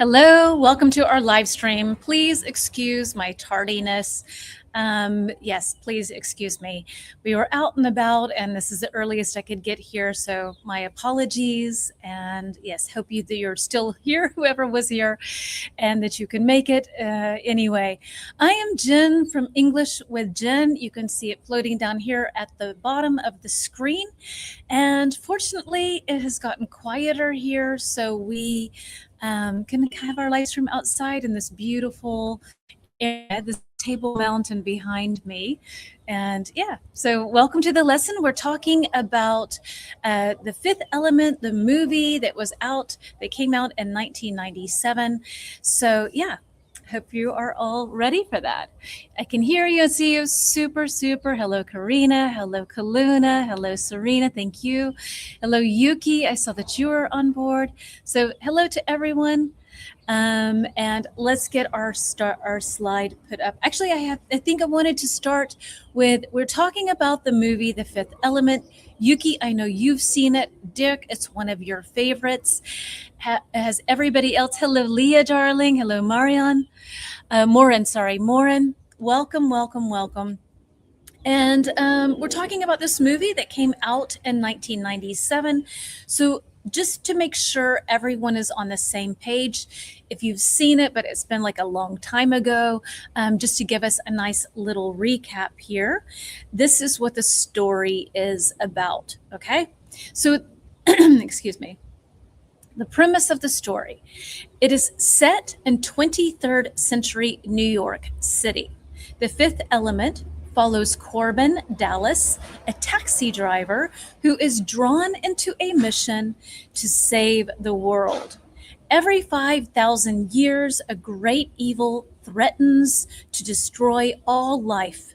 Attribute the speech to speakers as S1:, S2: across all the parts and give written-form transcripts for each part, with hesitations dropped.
S1: Hello, welcome to our live stream. Please excuse my tardiness. Yes, please excuse me. We were out and about, and this is the earliest I could get here, so my apologies. And yes, hope that you're still here, whoever was here, and that you can make it. Anyway, I am Jen from English with Jen. You can see it floating down here at the bottom of the screen. And fortunately, it has gotten quieter here, so we can have our live stream outside in this beautiful area, this table mountain behind me. And yeah, so welcome to the lesson. We're talking about The Fifth Element, the movie that came out in 1997. So yeah, hope you are all ready for that. I can hear you and see you. Super. Hello, Karina. Hello, Kaluna. Hello, Serena. Thank you. Hello, Yuki. I saw that you were on board. So hello to everyone. And let's get our slide put up. Actually, I think I wanted to start with, we're talking about the movie The Fifth Element. Yuki, I know you've seen it. Dick, it's one of your favorites. Has everybody else? Hello, Leah, darling. Hello, Morin. Welcome. And we're talking about this movie that came out in 1997. So just to make sure everyone is on the same page, if you've seen it, but it's been like a long time ago, just to give us a nice little recap here, this is what the story is about, okay? So, excuse me. The premise of the story, it is set in 23rd century New York City. The Fifth Element follows Corbin Dallas, a taxi driver who is drawn into a mission to save the world. Every 5,000 years, a great evil threatens to destroy all life.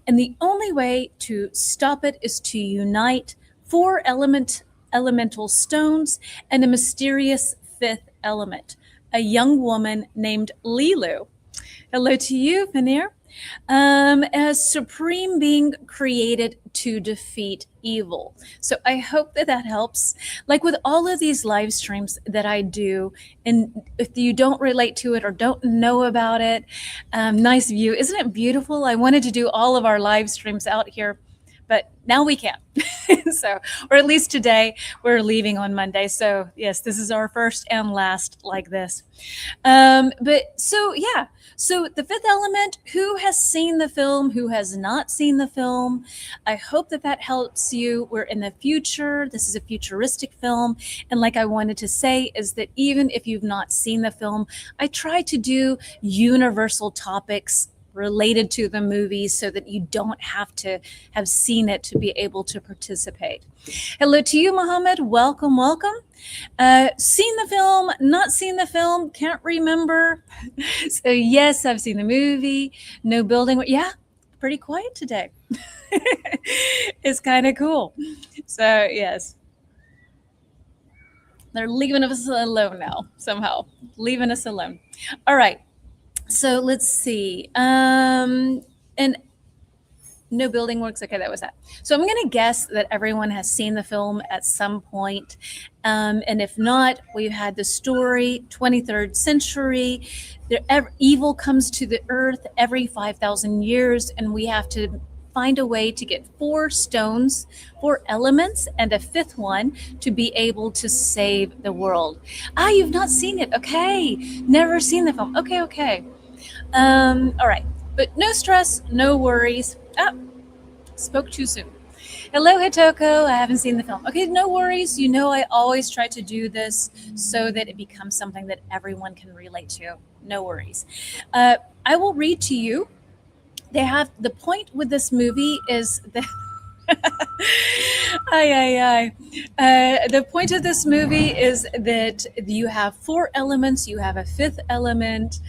S1: And the only way to stop it is to unite four elemental stones and a mysterious fifth element, a young woman named Lilu. Hello to you, Veneer. As supreme being created to defeat evil. So I hope that helps. Like with all of these live streams that I do, and if you don't relate to it or don't know about it, nice view. Isn't it beautiful? I wanted to do all of our live streams out here, but now we can. So, or at least today, we're leaving on Monday. So yes, this is our first and last like this. So The Fifth Element, who has seen the film, who has not seen the film? I hope that helps you. We're in the future. This is a futuristic film. And like I wanted to say is that even if you've not seen the film, I try to do universal topics related to the movie so that you don't have to have seen it to be able to participate. Hello to you, Mohammed. Welcome. Seen the film, not seen the film, can't remember. So yes, I've seen the movie. No building. Yeah, pretty quiet today. It's kind of cool. So yes. They're leaving us alone now, somehow. Leaving us alone. All right. So let's see. And no building works. Okay, that was that. So I'm going to guess that everyone has seen the film at some point. And if not, we've had the story, 23rd century. Evil comes to the earth every 5,000 years, and we have to find a way to get four stones, four elements, and a fifth one to be able to save the world. You've not seen it. Okay. Never seen the film. Okay. All right. But no stress, no worries. Spoke too soon. Hello, Hitoko. I haven't seen the film. Okay, no worries. You know, I always try to do this so that it becomes something that everyone can relate to. No worries. I will read to you. The point with this movie is that the point of this movie is that you have four elements. You have a fifth element.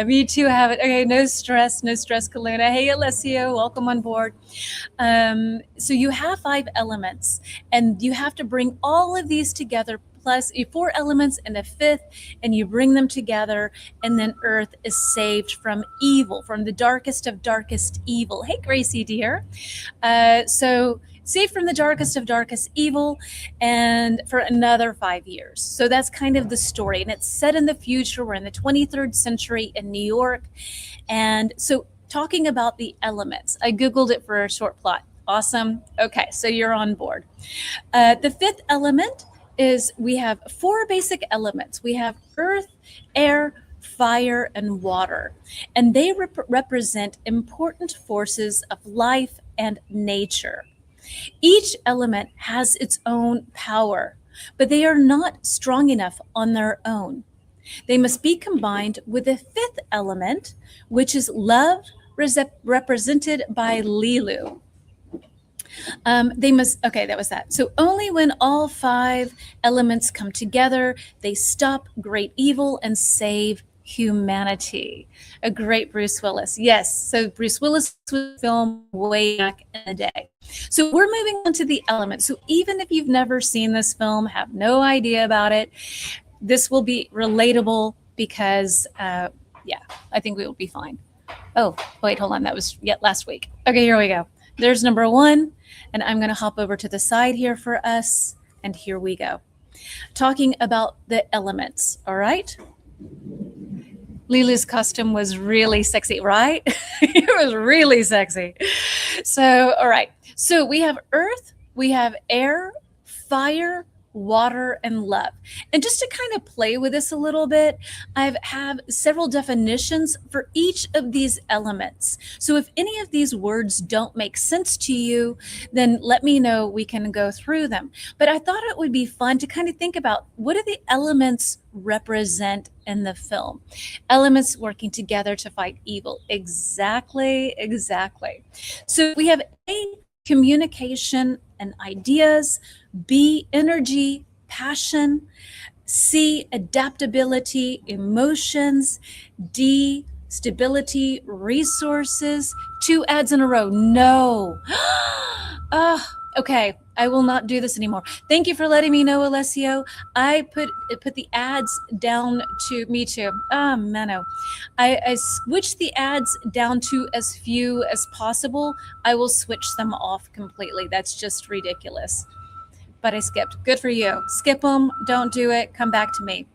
S1: Me too have it. Okay, no stress, Kaluna. Hey, Alessio, welcome on board. So you have five elements, and you have to bring all of these together, plus four elements and a fifth, and you bring them together, and then Earth is saved from evil, from the darkest of darkest evil. Hey, Gracie, dear. So safe from the darkest of darkest evil, and for another 5 years. So that's kind of the story. And it's set in the future. We're in the 23rd century in New York. And so, talking about the elements, I Googled it for a short plot. Awesome. Okay, so you're on board. The fifth element is we have four basic elements. We have earth, air, fire, and water. And they represent important forces of life and nature. Each element has its own power, but they are not strong enough on their own. They must be combined with the fifth element, which is love, represented by Lilu. They must, okay, that was that. So only when all five elements come together, they stop great evil and save humanity. A great Bruce Willis. Yes, so Bruce Willis was filmed way back in the day. So we're moving on to the elements. So even if you've never seen this film, have no idea about it, this will be relatable because, yeah, I think we will be fine. Oh, wait, hold on. That was yet last week. Okay, here we go. There's number one, and I'm going to hop over to the side here for us, and here we go. Talking about the elements, all right? Lilu's costume was really sexy, right? It was really sexy. So, all right. So we have earth, we have air, fire, water, and love. And just to kind of play with this a little bit, I have several definitions for each of these elements. So if any of these words don't make sense to you, then let me know. We can go through them. But I thought it would be fun to kind of think about, what do the elements represent in the film? Elements working together to fight evil. Exactly. So we have A, communication and ideas, B, energy, passion, C, adaptability, emotions, D, stability, resources. 2 ads in a row. No. Okay, I will not do this anymore. Thank you for letting me know, Alessio. I put the ads down to me too. Mano. I switched the ads down to as few as possible. I will switch them off completely. That's just ridiculous. But I skipped. Good for you. Skip them. Don't do it. Come back to me.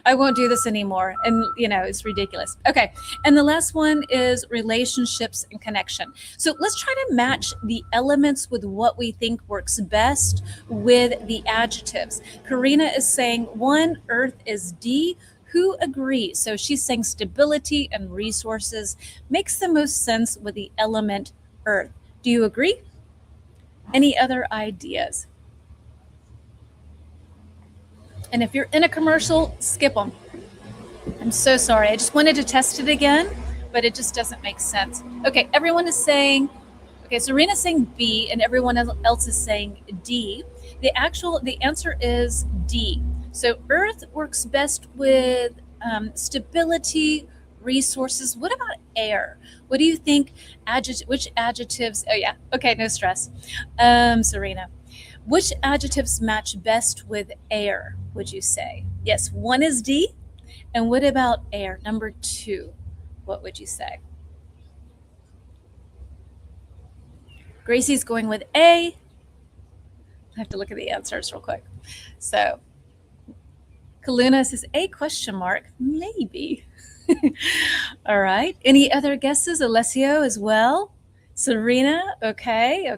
S1: I won't do this anymore. And, it's ridiculous. Okay. And the last one is relationships and connection. So let's try to match the elements with what we think works best with the adjectives. Karina is saying 1, earth is D. Who agrees? So she's saying stability and resources makes the most sense with the element earth. Do you agree? Any other ideas? And if you're in a commercial, skip them. I'm so sorry. I just wanted to test it again, but it just doesn't make sense. Okay, everyone is saying, okay, Serena's saying B and everyone else is saying D. The answer is D. So earth works best with stability, resources. What about air? What do you think? Which adjectives? Oh yeah, okay, no stress. Serena. Which adjectives match best with air, would you say? Yes, 1 is D. And what about air? Number 2, what would you say? Gracie's going with A. I have to look at the answers real quick. So, Kaluna says A question mark, maybe. All right. Any other guesses? Alessio as well. Serena, okay.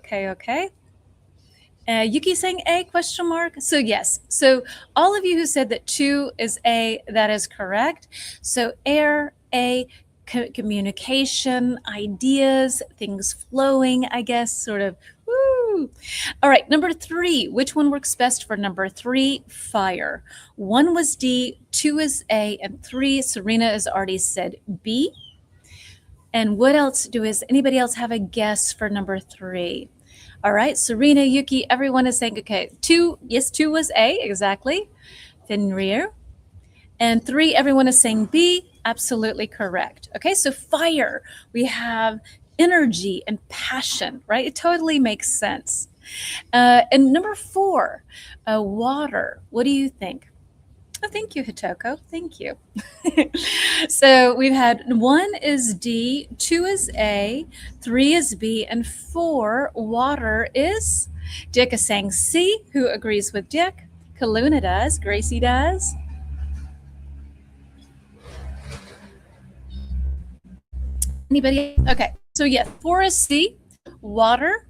S1: Yuki saying A question mark. So yes. So all of you who said that 2 is A, that is correct. So air, A, communication, ideas, things flowing, I guess, sort of. Woo. All right, number 3. Which one works best for number 3? Fire. 1 was D, 2 is A, and 3, Serena has already said B. And what else does anybody else have a guess for number 3? All right, Serena, Yuki, everyone is saying, okay, 2, yes, 2 was A, exactly. Fenrir. And 3, everyone is saying B, absolutely correct. Okay, so fire, we have energy and passion, right? It totally makes sense. And number 4, water, what do you think? Oh, thank you, Hitoko. Thank you. So we've had 1 is D, 2 is A, 3 is B, and 4, water, is. Dick is saying C. Who agrees with Dick? Kaluna does. Gracie does. Anybody? Okay. So yes, 4 is C. Water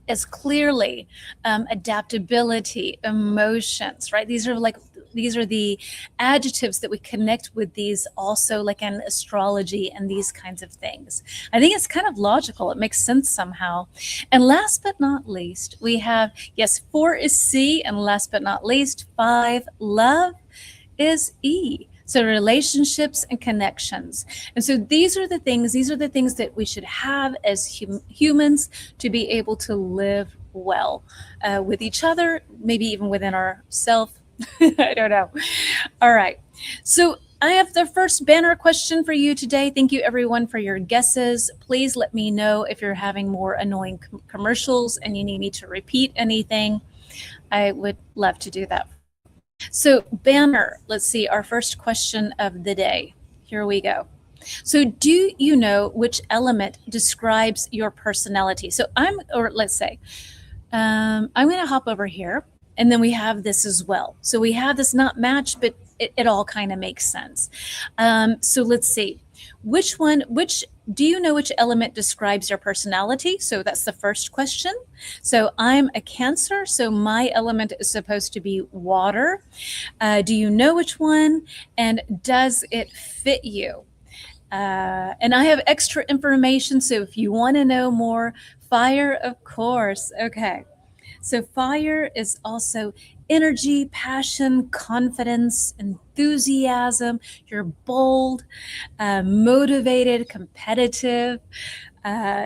S1: is clearly adaptability, emotions, right? These are the adjectives that we connect with these also, like in astrology and these kinds of things. I think it's kind of logical. It makes sense somehow. And last but not least, we have, yes, 4 is C, and last but not least, 5, love, is E. So relationships and connections. And so these are the things that we should have as humans to be able to live well with each other, maybe even within ourselves. I don't know. All right. So I have the first banner question for you today. Thank you everyone for your guesses. Please let me know if you're having more annoying commercials and you need me to repeat anything. I would love to do that. So, banner, let's see, our first question of the day. Here we go. So, do you know which element describes your personality? So, I'm going to hop over here, and then we have this as well. So, we have this not match, but it all kind of makes sense. So, let's see. Which do you know which element describes your personality? So that's the first question. So I'm a Cancer, so my element is supposed to be water. Do you know which one? And does it fit you? And I have extra information, so if you want to know more, fire, of course. Okay. So fire is also energy, passion, confidence, enthusiasm. You're bold, motivated, competitive,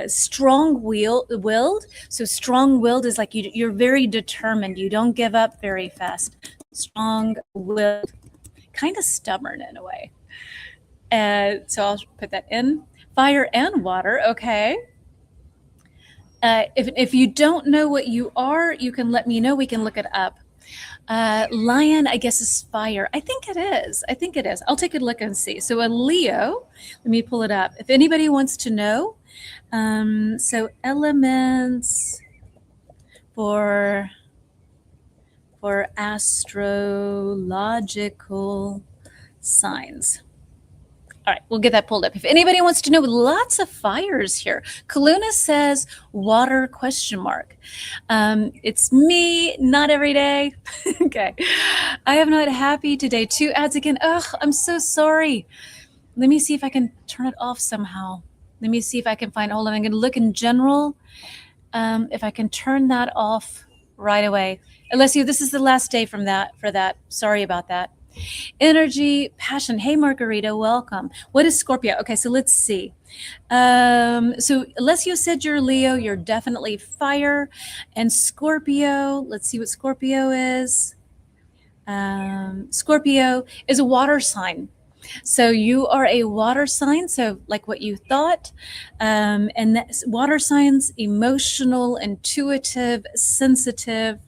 S1: strong-willed. So strong-willed is like you're very determined. You don't give up very fast. Strong-willed, kind of stubborn in a way. So I'll put that in. Fire and water, okay. If you don't know what you are, you can let me know. We can look it up. Lion, I guess, is fire. I think it is. I'll take a look and see. So a Leo, let me pull it up. If anybody wants to know, so elements for astrological signs. All right, we'll get that pulled up. If anybody wants to know, lots of fires here. Kaluna says water question mark. It's me, not every day. Okay. I am not happy today. 2 ads again. Ugh, I'm so sorry. Let me see if I can turn it off somehow. Let me see if I can find, hold on, I'm going to look in general. If I can turn that off right away. Alessio, this is the last day for that. Sorry about that. Energy, passion. Hey, Margarita, welcome. What is Scorpio? Okay, so let's see. So Alessio said you're Leo. You're definitely fire. And Scorpio, let's see what Scorpio is. Scorpio is a water sign. So you are a water sign, so like what you thought. And that's water signs, emotional, intuitive, sensitive,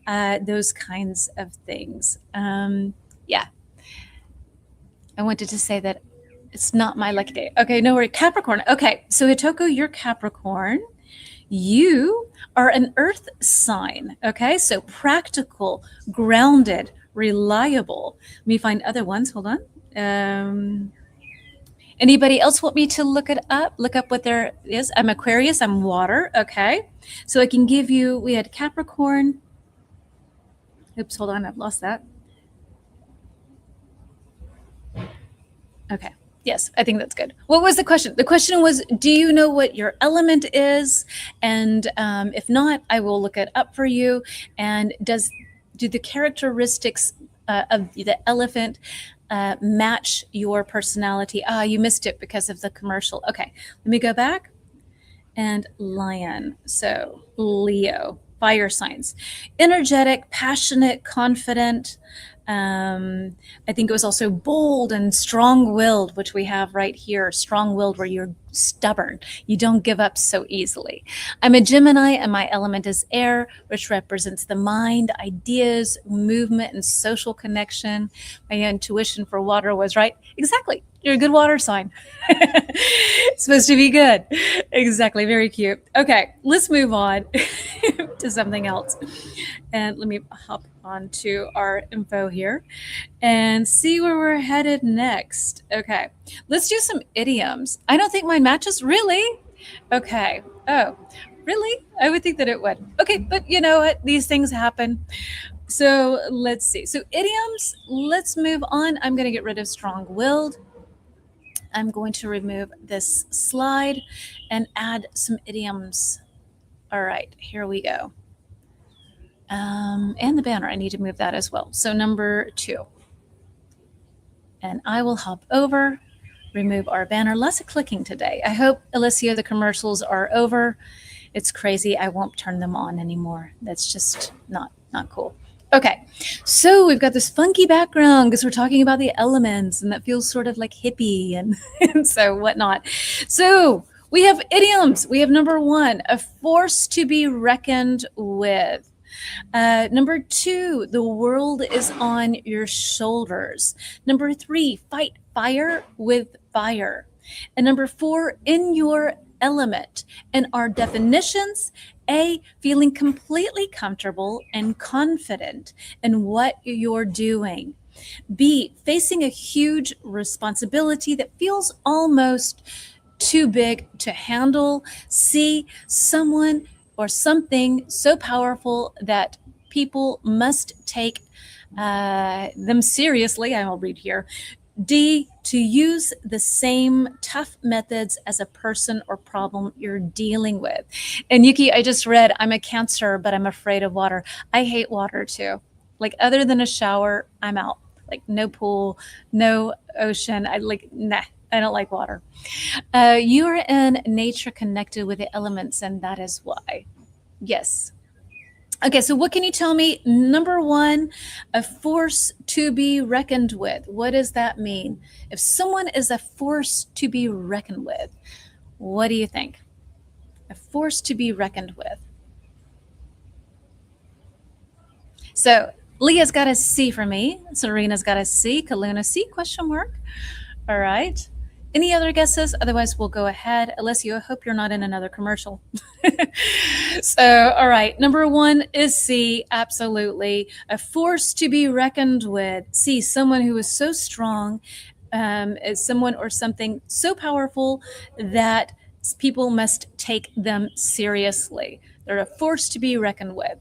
S1: those kinds of things. Yeah. I wanted to say that it's not my lucky day. Okay, no worry. Capricorn. Okay, so Hitoko, you're Capricorn. You are an earth sign. Okay, so practical, grounded, reliable. Let me find other ones. Hold on. Anybody else want me to look it up? Look up what there is. I'm Aquarius. I'm water. Okay, so I can give you. We had Capricorn. Oops, hold on. I've lost that. Okay. Yes, I think that's good. What was the question? The question was, do you know what your element is? And if not, I will look it up for you. And do the characteristics of the elephant match your personality? Ah, you missed it because of the commercial. Okay, let me go back. And lion. So Leo, fire signs. Energetic, passionate, confident, I think it was also bold and strong-willed, which we have right here. Strong-willed, where you're stubborn. You don't give up so easily. I'm a Gemini, and my element is air, which represents the mind, ideas, movement, and social connection. My intuition for water was right. Exactly. You're a good water sign. It's supposed to be good. Exactly. Very cute. Okay, let's move on to something else. And let me hop on to our info here and see where we're headed next. Okay, let's do some idioms. I don't think mine matches. Really? Okay. Oh, really? I would think that it would. Okay, but you know what? These things happen. So let's see. So idioms, let's move on. I'm going to get rid of strong willed. I'm going to remove this slide and add some idioms. All right, here we go. And the banner, I need to move that as well. So number 2. And I will hop over, remove our banner. Lots of clicking today. I hope, Alicia, the commercials are over. It's crazy. I won't turn them on anymore. That's just not cool. Okay, so we've got this funky background because we're talking about the elements, and that feels sort of like hippie and so whatnot. So we have idioms. We have number 1, a force to be reckoned with. Number 2, the world is on your shoulders. Number 3, fight fire with fire. And number 4, in your element. And our definitions: A, feeling completely comfortable and confident in what you're doing. B, facing a huge responsibility that feels almost too big to handle. C, someone or something so powerful that people must take them seriously. I will read here. D, to use the same tough methods as a person or problem you're dealing with. And Yuki, I just read, I'm a Cancer, but I'm afraid of water. I hate water too. Like, other than a shower, I'm out. Like, no pool, no ocean. Nah, I don't like water. You are in nature, connected with the elements, and that is why. Yes. Okay, so what can you tell me? Number 1, a force to be reckoned with. What does that mean? If someone is a force to be reckoned with, what do you think? A force to be reckoned with. So Leah's got a C for me. Serena's got a C. Kaluna C, question mark. All right. Any other guesses? Otherwise, we'll go ahead. Alessio, I hope you're not in another commercial. So, all right. Number 1 is C. Absolutely. A force to be reckoned with. C, someone who is so strong, is someone or something so powerful that people must take them seriously. They're a force to be reckoned with.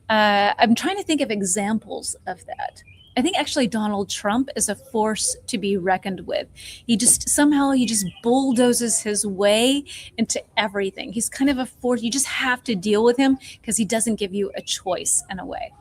S1: I'm trying to think of examples of that. I think actually Donald Trump is a force to be reckoned with. He just bulldozes his way into everything. He's kind of a force. You just have to deal with him because he doesn't give you a choice in a way.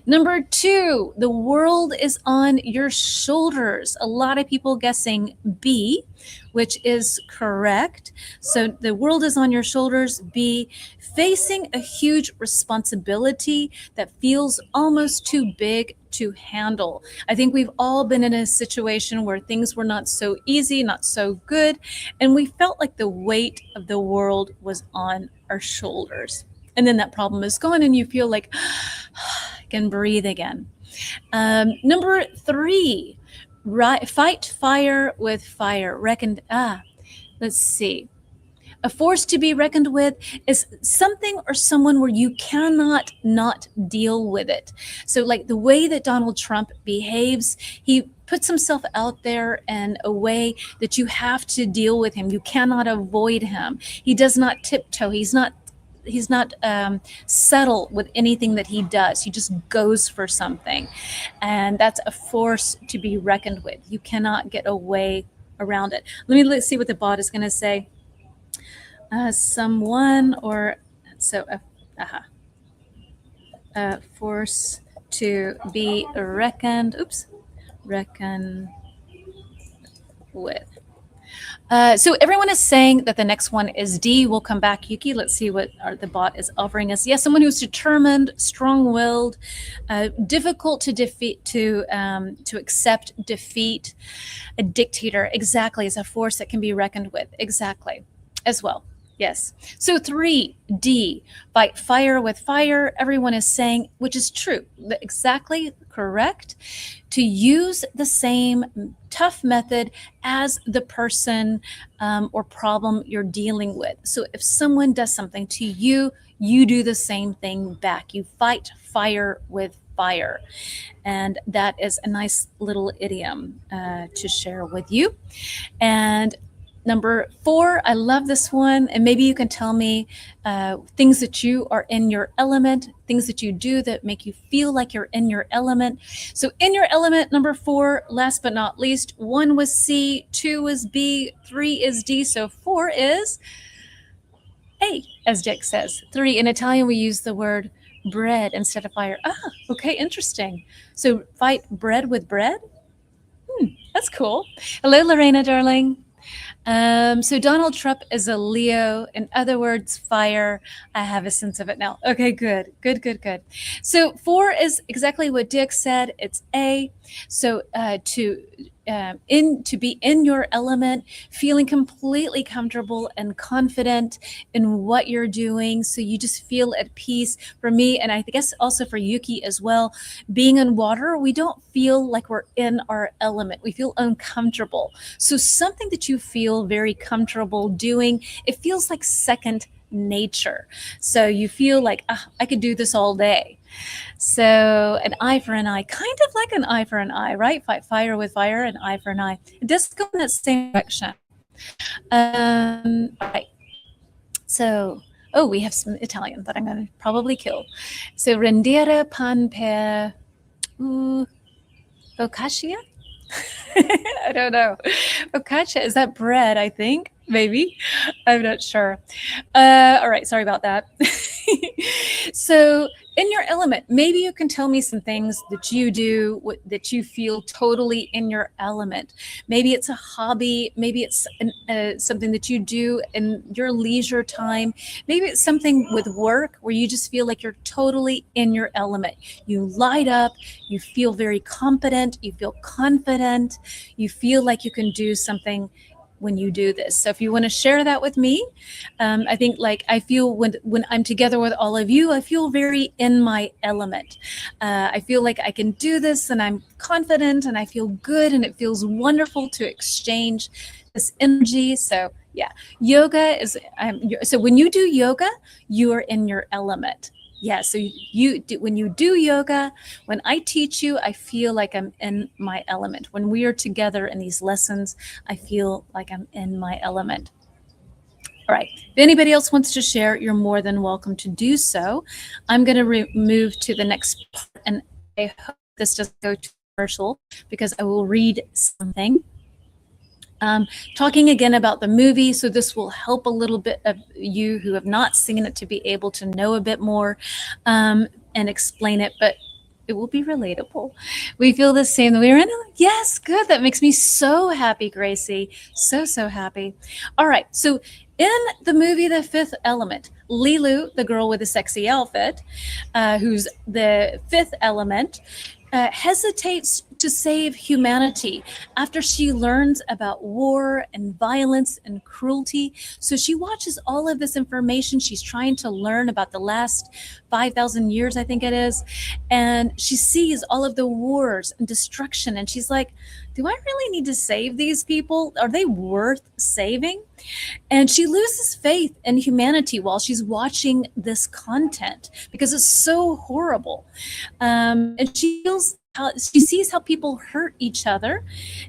S1: Number 2, the world is on your shoulders. A lot of people guessing B, which is correct. So the world is on your shoulders. B, facing a huge responsibility that feels almost too big to handle. I think we've all been in a situation where things were not so easy, not so good, and we felt like the weight of the world was on our shoulders. And then that problem is gone and you feel like I can breathe again. Number 3, fight fire with fire. Let's see. A force to be reckoned with is something or someone where you cannot not deal with it. So like the way that Donald Trump behaves, he puts himself out there in a way that you have to deal with him. You cannot avoid him. He does not tiptoe. He's not settle with anything that he does. He just goes for something. And that's a force to be reckoned with. You cannot get away around it. Let's see what the bot is going to say. Someone or so a force to be reckoned with. So everyone is saying that the next one is D. We'll come back, Yuki. Let's see what the bot is offering us. Yes, someone who's determined, strong-willed, difficult to defeat, to accept defeat. A dictator, exactly, is a force that can be reckoned with, exactly, as well. Yes. So 3D, fight fire with fire. Everyone is saying, which is true, exactly correct, to use the same tough method as the person or problem you're dealing with. So if someone does something to you, you do the same thing back. You fight fire with fire. And that is a nice little idiom to share with you. And number 4, I love this one. And maybe you can tell me things that you are in your element, things that you do that make you feel like you're in your element. So in your element, number 4, last but not least, 1 was C, 2 was B, 3 is D. So 4 is A, as Dick says. 3, in Italian, we use the word bread instead of fire. Ah, okay, interesting. So fight bread with bread? That's cool. Hello, Lorena, darling. So Donald Trump is a Leo. In other words, fire. I have a sense of it now. Okay, good. So 4 is exactly what Dick said. It's A. So to be in your element, feeling completely comfortable and confident in what you're doing. So you just feel at peace. For me, and I guess also for Yuki as well, being in water, we don't feel like we're in our element. We feel uncomfortable. So something that you feel very comfortable doing, it feels like second nature. So you feel like, I could do this all day. So an eye for an eye, kind of like an eye for an eye, right? Fight fire with fire, an eye for an eye. It does go in that same direction. All right. So, we have some Italian that I'm going to probably kill. So rendere pan per focaccia? I don't know. Focaccia, is that bread, I think? Maybe. I'm not sure. All right, sorry about that. So in your element, maybe you can tell me some things that you do that you feel totally in your element. Maybe it's a hobby. Maybe it's something that you do in your leisure time. Maybe it's something with work where you just feel like you're totally in your element. You light up. You feel very competent. You feel confident. You feel like you can do something when you do this. So if you want to share that with me, I think like I feel when I'm together with all of you, I feel very in my element. I feel like I can do this and I'm confident and I feel good and it feels wonderful to exchange this energy. So yeah, yoga is, so when you do yoga, you are in your element. Yeah, so when you do yoga, when I teach you, I feel like I'm in my element. When we are together in these lessons, I feel like I'm in my element. All right, if anybody else wants to share, you're more than welcome to do so. I'm going to move to the next part, and I hope this doesn't go to commercial because I will read something. Talking again about the movie, so this will help a little bit of you who have not seen it to be able to know a bit more and explain it, but it will be relatable. We feel the same. We're in. Yes, good. That makes me so happy, Gracie. So happy. All right. So in the movie The Fifth Element, Lilu, the girl with the sexy outfit, who's the fifth element, hesitates to save humanity after she learns about war and violence and cruelty. So she watches all of this information. She's trying to learn about the last 5,000 years, I think it is. And she sees all of the wars and destruction. And she's like, do I really need to save these people? Are they worth saving? And she loses faith in humanity while she's watching this content because it's so horrible. And she sees how people hurt each other.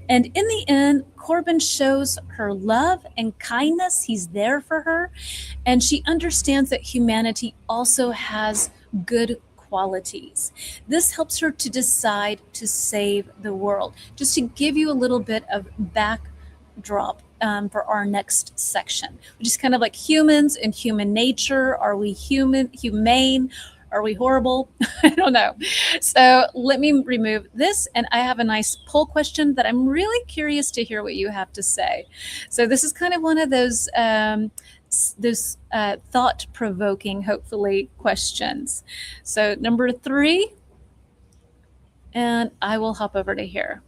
S1: And in the end, Corbin shows her love and kindness. He's there for her. And she understands that humanity also has good qualities. This helps her to decide to save the world. Just to give you a little bit of backdrop for our next section, which is kind of like humans and human nature. Are we humane? Are we horrible? I don't know. So let me remove this. And I have a nice poll question that I'm really curious to hear what you have to say. So this is kind of one of those thought-provoking, hopefully, questions. So number 3, and I will hop over to here.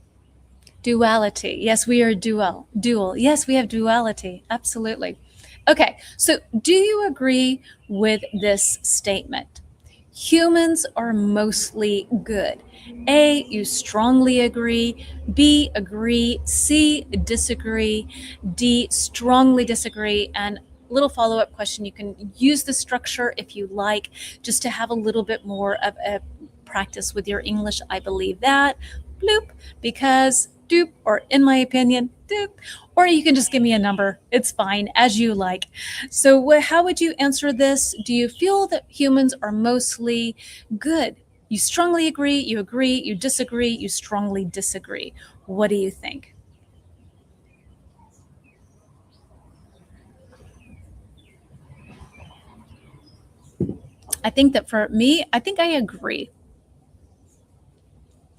S1: Duality. Yes, we are dual. Dual. Yes, we have duality. Absolutely. Okay, so do you agree with this statement? Humans are mostly good. A, you strongly agree. B, agree. C, disagree. D, strongly disagree. And little follow-up question, you can use the structure if you like, just to have a little bit more of a practice with your English. I believe that. Bloop, because doop, or in my opinion, doop, or you can just give me a number. It's fine, as you like. So how would you answer this? Do you feel that humans are mostly good? You strongly agree, you disagree, you strongly disagree. What do you think? I think that for me, I think I agree.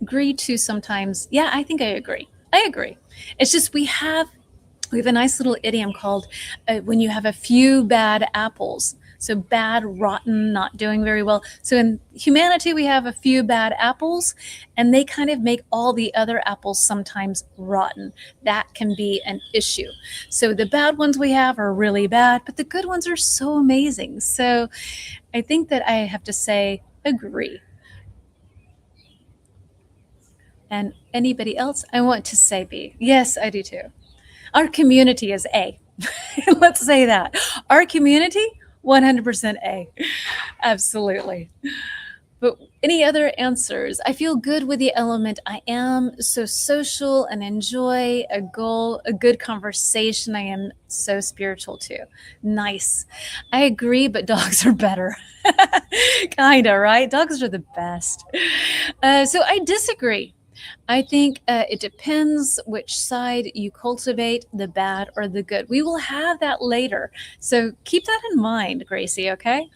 S1: Agree to sometimes. Yeah, I think I agree. I agree. It's just we have a nice little idiom called when you have a few bad apples. So bad, rotten, not doing very well. So in humanity, we have a few bad apples, and they kind of make all the other apples sometimes rotten. That can be an issue. So the bad ones we have are really bad, but the good ones are so amazing. So I think that I have to say agree. And anybody else? I want to say B. Yes, I do too. Our community is A. Let's say that. Our community, 100% A. Absolutely. But any other answers? I feel good with the element I am so social and enjoy a goal, a good conversation. I am so spiritual too. Nice. I agree, but dogs are better. Kinda, right? Dogs are the best. So I disagree. I think it depends which side you cultivate, the bad or the good. We will have that later. So keep that in mind, Gracie, okay?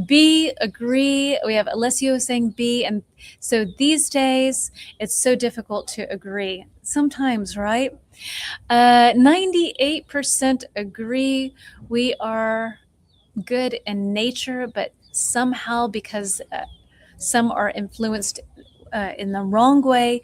S1: B, agree. We have Alessio saying B. And so these days, it's so difficult to agree. Sometimes, right? 98% agree. We are good in nature, but somehow because some are influenced in the wrong way,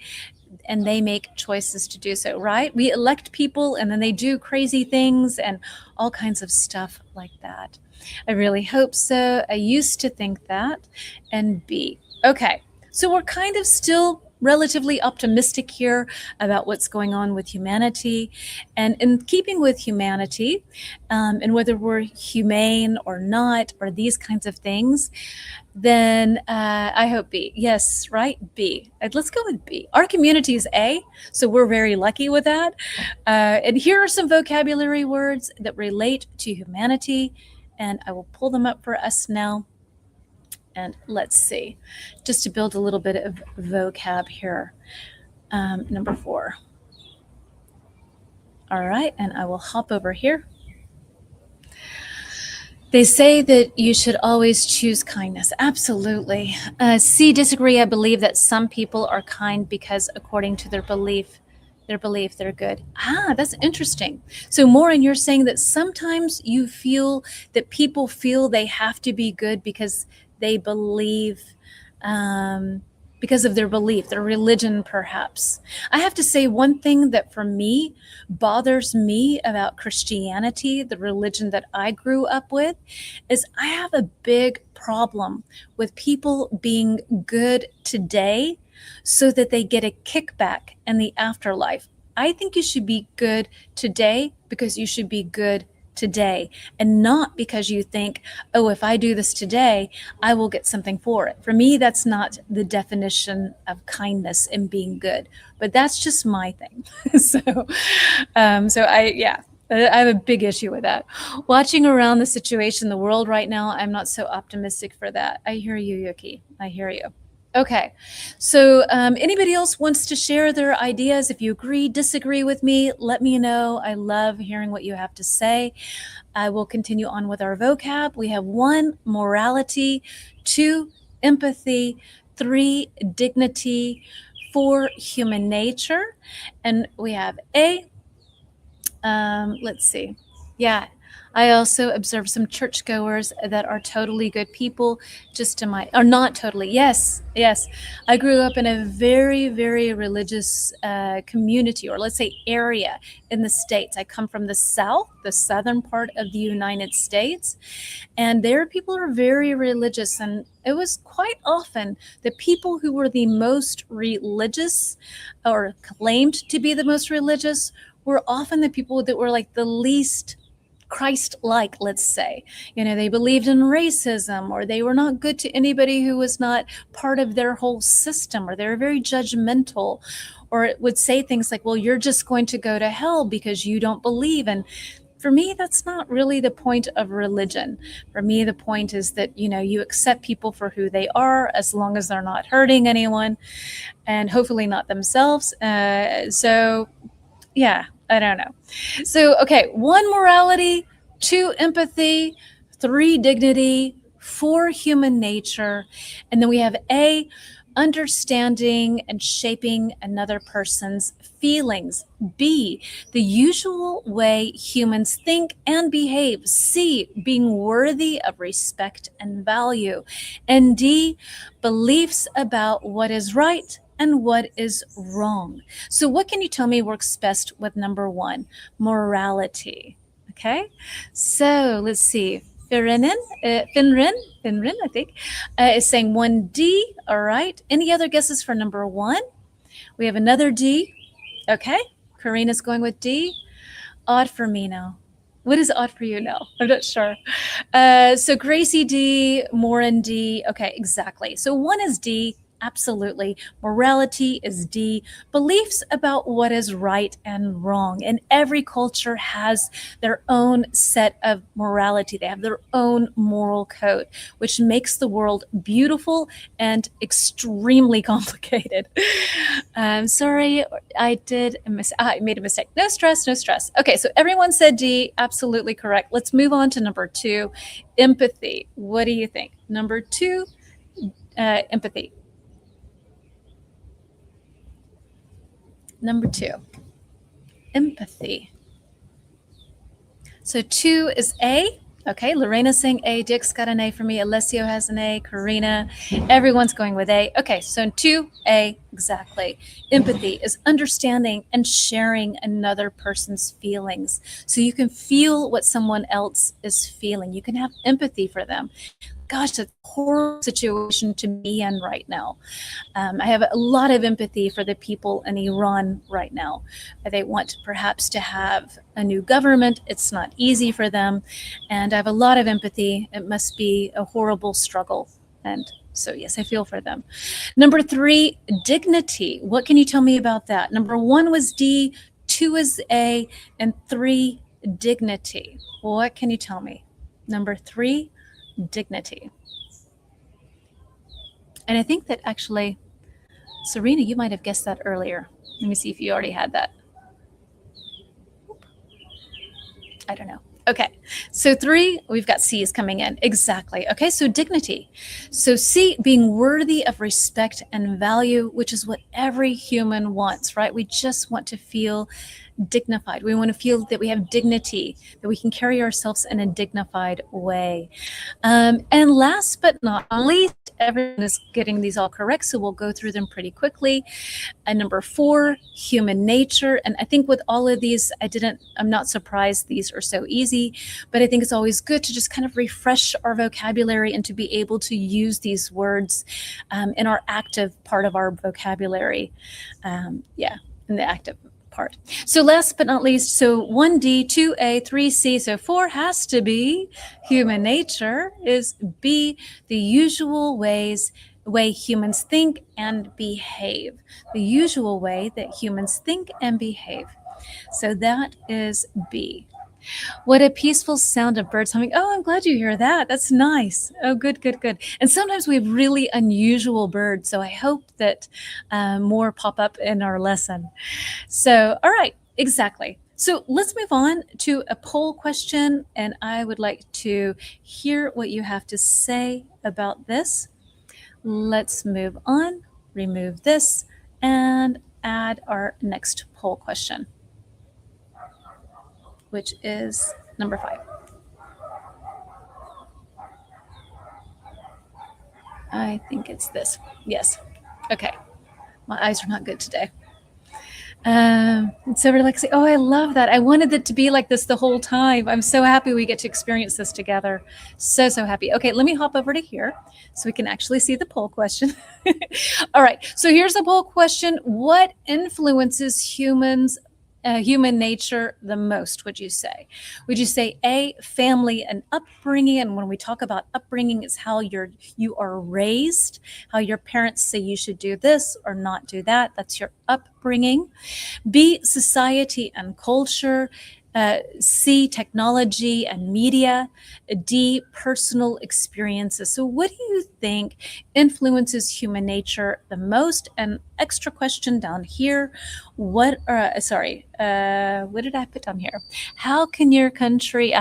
S1: and they make choices to do so, right? We elect people and then they do crazy things and all kinds of stuff like that. I really hope so. I used to think that. And B. Okay, so we're kind of still relatively optimistic here about what's going on with humanity. And in keeping with humanity, and whether we're humane or not, or these kinds of things, then I hope B. Yes, right? B. Let's go with B. Our community is A, so we're very lucky with that. And here are some vocabulary words that relate to humanity, and I will pull them up for us now. And let's see, just to build a little bit of vocab here. Number 4. All right, and I will hop over here. They say that you should always choose kindness. Absolutely. C, disagree. I believe that some people are kind because according to their belief, they're good. Ah, that's interesting. So Maureen, you're saying that sometimes you feel that people feel they have to be good because they believe, because of their belief, their religion, perhaps. I have to say, one thing that for me bothers me about Christianity, the religion that I grew up with, is I have a big problem with people being good today so that they get a kickback in the afterlife. I think you should be good today because you should be good today, and not because you think, oh, if I do this today, I will get something for it. For me, that's not the definition of kindness and being good, but that's just my thing. I have a big issue with that. Watching around the situation, the world right now, I'm not so optimistic for that. I hear you, Yuki. I hear you. Okay, so anybody else wants to share their ideas? If you agree, disagree with me, let me know. I love hearing what you have to say. I will continue on with our vocab. We have 1, morality. 2, empathy, 3, dignity, 4, human nature, and we have A. Let's see. Yeah, I also observed some churchgoers that are totally good people, just to my, or not totally. Yes, yes. I grew up in a very, very religious community, or let's say area in the States. I come from the South, the southern part of the United States, and there people are very religious. And it was quite often the people who were the most religious or claimed to be the most religious were often the people that were like the least Christ like, let's say. You know, they believed in racism, or they were not good to anybody who was not part of their whole system, or they were very judgmental, or it would say things like, well, you're just going to go to hell because you don't believe. And for me, that's not really the point of religion. For me, the point is that, you know, you accept people for who they are as long as they're not hurting anyone, and hopefully not themselves. So yeah, I don't know. So, okay, 1, morality, 2, empathy, 3, dignity, 4, human nature. And then we have A, understanding and shaping another person's feelings. B, the usual way humans think and behave. C, being worthy of respect and value. And D, beliefs about what is right and what is wrong. So, what can you tell me works best with number 1, morality? Okay, so let's see. Finrin, I think, is saying 1D. All right. Any other guesses for number 1? We have another D. Okay. Karina's going with D. Odd for me now. What is odd for you now? I'm not sure. So Gracie D, Morin D. Okay, exactly. So 1 is D. Absolutely. Morality is D. Beliefs about what is right and wrong. And every culture has their own set of morality. They have their own moral code, which makes the world beautiful and extremely complicated. Sorry, I made a mistake. No stress, no stress. Okay, so everyone said D. Absolutely correct. Let's move on to number 2, empathy. What do you think? Number 2, empathy. Number 2, empathy. So 2 is A. Okay, Lorena's saying A. Dick's got an A for me. Alessio has an A. Karina. Everyone's going with A. Okay, so 2A, exactly. Empathy is understanding and sharing another person's feelings. So you can feel what someone else is feeling. You can have empathy for them. Gosh, that's a horrible situation to be in right now. I have a lot of empathy for the people in Iran right now. They want perhaps to have a new government. It's not easy for them. And I have a lot of empathy. It must be a horrible struggle. And so, yes, I feel for them. Number 3, dignity. What can you tell me about that? Number 1 was D, 2 is A, and 3, dignity. What can you tell me? Number 3, dignity. And I think that actually, Serena, you might have guessed that earlier. Let me see if you already had that. I don't know. Okay, so 3, we've got C is coming in. Exactly. Okay, so dignity. So C, being worthy of respect and value, which is what every human wants, right? We just want to feel dignified. We want to feel that we have dignity, that we can carry ourselves in a dignified way. And last but not least, everyone is getting these all correct, so we'll go through them pretty quickly. And number 4, human nature. And I think with all of these, I'm not surprised these are so easy, but I think it's always good to just kind of refresh our vocabulary and to be able to use these words in our active part of our vocabulary. In the active part. So last but not least, so 1D, 2A, 3C, so 4 has to be human nature, is B, the usual way humans think and behave. The usual way that humans think and behave. So that is B. What a peaceful sound of birds humming. Oh, I'm glad you hear that. That's nice. Oh, good, good, good. And sometimes we have really unusual birds. So I hope that more pop up in our lesson. So, all right, exactly. So let's move on to a poll question. And I would like to hear what you have to say about this. Let's move on, remove this, and add our next poll question, which is number 5. I think it's this. Yes. Okay. My eyes are not good today. It's so relaxing. Oh, I love that. I wanted it to be like this the whole time. I'm so happy we get to experience this together. So happy. Okay, let me hop over to here so we can actually see the poll question. All right, so here's the poll question. What influences human nature the most, would you say? Would you say A, family and upbringing? And when we talk about upbringing, it's how you are raised, how your parents say you should do this or not do that. That's your upbringing. B, society and culture. C, technology and media. D, personal experiences. So what do you think influences human nature the most? And extra question down here. What did I put down here? How can your country,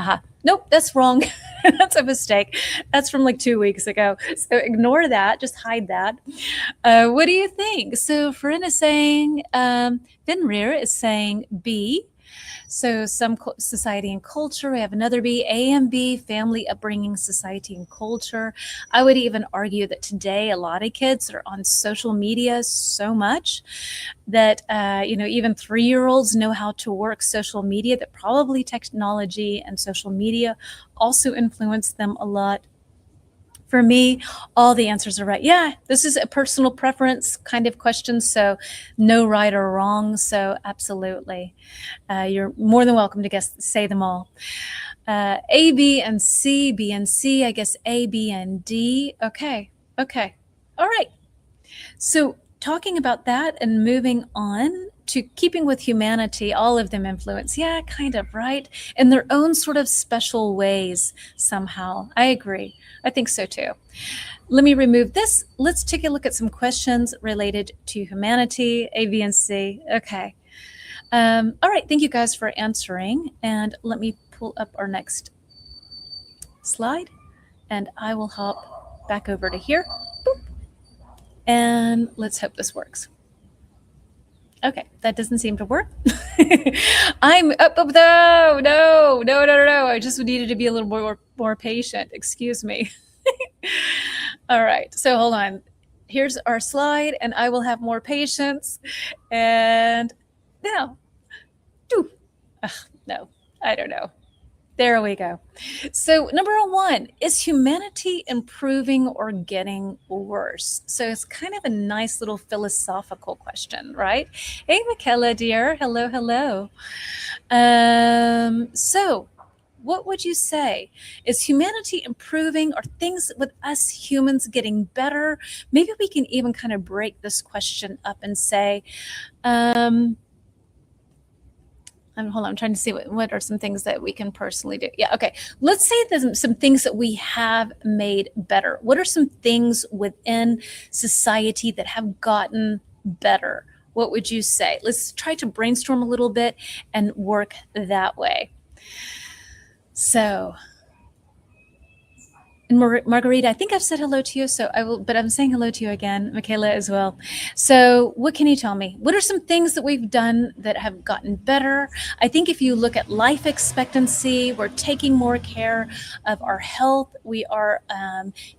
S1: nope, that's wrong. That's a mistake. That's from like 2 weeks ago. So ignore that, just hide that. What do you think? So Farin is saying, Finrir is saying B. So some society and culture. We have another B, A and B, family, upbringing, society and culture. I would even argue that today a lot of kids are on social media so much that, even 3-year-olds know how to work social media, that probably technology and social media also influence them a lot. For me, all the answers are right. Yeah, this is a personal preference kind of question, so no right or wrong. So absolutely, you're more than welcome to say them all. A, B, and C, B and C. I guess A, B, and D. Okay. All right. So talking about that and moving on to keeping with humanity, all of them influence. Yeah, kind of, right? In their own sort of special ways somehow. I agree. I think so too. Let me remove this. Let's take a look at some questions related to humanity, A, B, and C. Okay. All right. Thank you guys for answering. And let me pull up our next slide. And I will hop back over to here. Boop. And let's hope this works. Okay, that doesn't seem to work. I'm up. No. I just needed to be a little more patient. Excuse me. All right, so hold on. Here's our slide, and I will have more patience. And now, no, I don't know. There we go. So number 1, is humanity improving or getting worse? So it's kind of a nice little philosophical question, right? Hey, Michaela, dear. Hello. So what would you say? Is humanity improving? Are things with us humans getting better? Maybe we can even kind of break this question up and say, hold on, I'm trying to see what are some things that we can personally do. Yeah, okay. Let's say there's some things that we have made better. What are some things within society that have gotten better? What would you say? Let's try to brainstorm a little bit and work that way. So, and Margarita, I think I've said hello to you, so I will, but I'm saying hello to you again, Michaela as well. So what can you tell me? What are some things that we've done that have gotten better? I think if you look at life expectancy, we're taking more care of our health. We are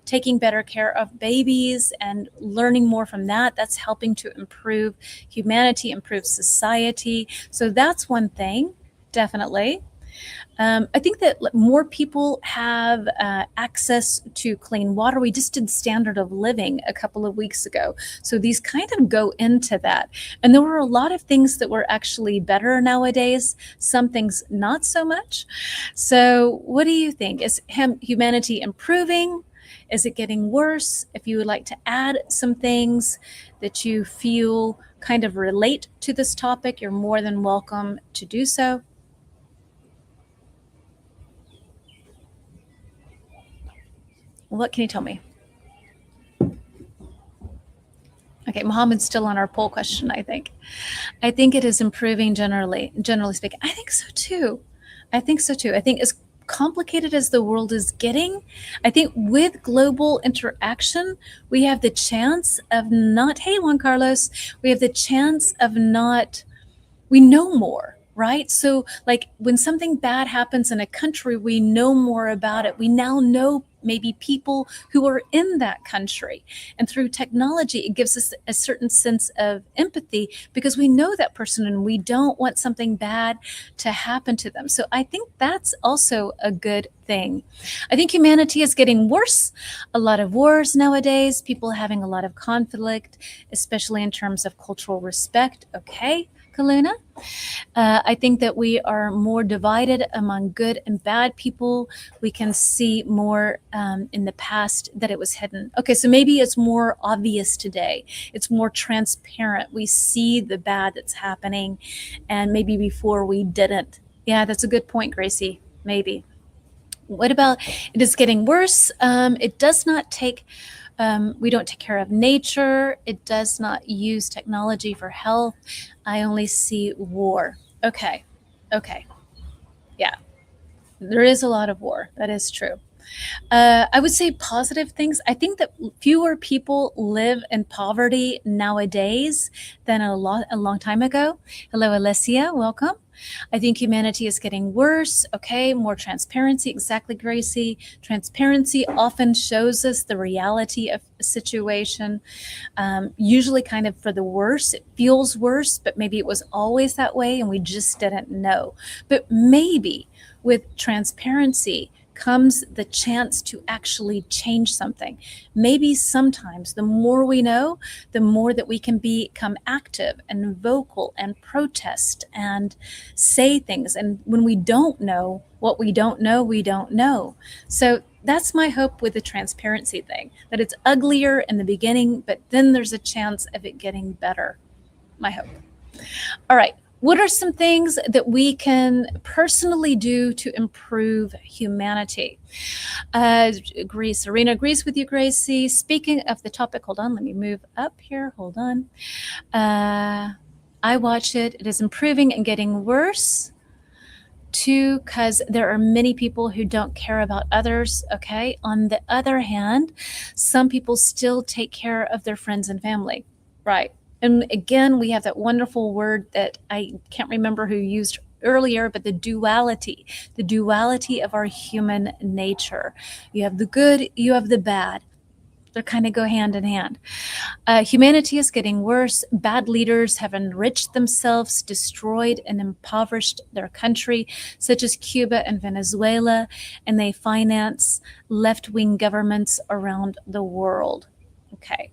S1: taking better care of babies and learning more from that. That's helping to improve humanity, improve society. So that's one thing, definitely. I think that more people have access to clean water. We just did standard of living a couple of weeks ago. So these kind of go into that. And there were a lot of things that were actually better nowadays, some things not so much. So what do you think? Is humanity improving? Is it getting worse? If you would like to add some things that you feel kind of relate to this topic, you're more than welcome to do so. What can you tell me? Okay, Mohammed's still on our poll question, I think. I think it is improving generally speaking. I think so too. I think it's complicated as the world is getting, I think with global interaction, we have the chance of not, hey, Juan Carlos, we have the chance of not, we know more, right? So, like when something bad happens in a country, we know more about it. We now know maybe people who are in that country. And through technology, it gives us a certain sense of empathy because we know that person and we don't want something bad to happen to them. So, I think that's also a good thing. I think humanity is getting worse. A lot of wars nowadays, people having a lot of conflict, especially in terms of cultural respect. Okay, Kaluna. I think that we are more divided among good and bad people. We can see more in the past that it was hidden. Okay, so maybe it's more obvious today. It's more transparent. We see the bad that's happening, and maybe before we didn't. Yeah, that's a good point, Gracie. Maybe. What about it is getting worse? It does not take we don't take care of nature. It does not use technology for health. I only see war. Okay. Okay. Yeah. There is a lot of war. That is true. I would say positive things. I think that fewer people live in poverty nowadays than a long time ago. Hello, Alessia. Welcome. I think humanity is getting worse. Okay, more transparency. Exactly, Gracie. Transparency often shows us the reality of a situation, usually kind of for the worse. It feels worse, but maybe it was always that way and we just didn't know. But maybe with transparency comes the chance to actually change something. Maybe sometimes the more we know, the more that we can become active and vocal and protest and say things. And when we don't know what we don't know, we don't know. So that's my hope with the transparency thing, that it's uglier in the beginning, but then there's a chance of it getting better. My hope. All right. What are some things that we can personally do to improve humanity? Serena agrees with you, Gracie. Speaking of the topic, hold on, let me move up here. Hold on. I watch it. It is improving and getting worse. Two, because there are many people who don't care about others. Okay. On the other hand, some people still take care of their friends and family. Right. And again, we have that wonderful word that I can't remember who used earlier, but the duality of our human nature. You have the good, you have the bad. They kind of go hand in hand. Humanity is getting worse. Bad leaders have enriched themselves, destroyed and impoverished their country, such as Cuba and Venezuela, and they finance left-wing governments around the world. Okay.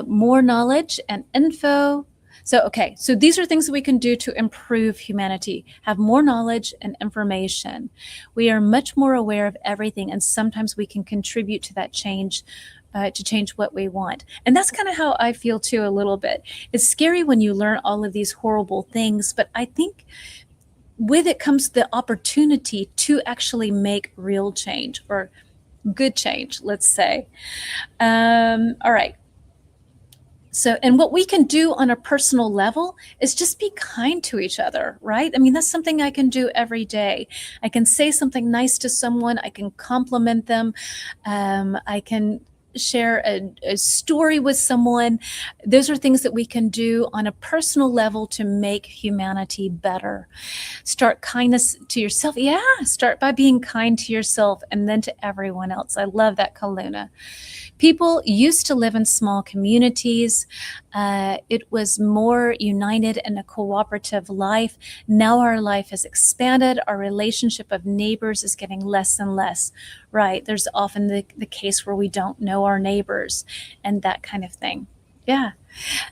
S1: More knowledge and info. So these are things that we can do to improve humanity, have more knowledge and information. We are much more aware of everything, and sometimes we can contribute to that change, to change what we want. And that's kind of how I feel too, a little bit. It's scary when you learn all of these horrible things, but I think with it comes the opportunity to actually make real change, or good change, let's say. All right. So, and what we can do on a personal level is just be kind to each other, right? I mean, that's something I can do every day. I can say something nice to someone. I can compliment them. I can share a story with someone. Those are things that we can do on a personal level to make humanity better. Start kindness to yourself. Yeah, start by being kind to yourself and then to everyone else. I love that, Kaluna. People used to live in small communities. It was more united in a cooperative life. Now our life has expanded. Our relationship of neighbors is getting less and less, right? There's often the case where we don't know our neighbors and that kind of thing. Yeah.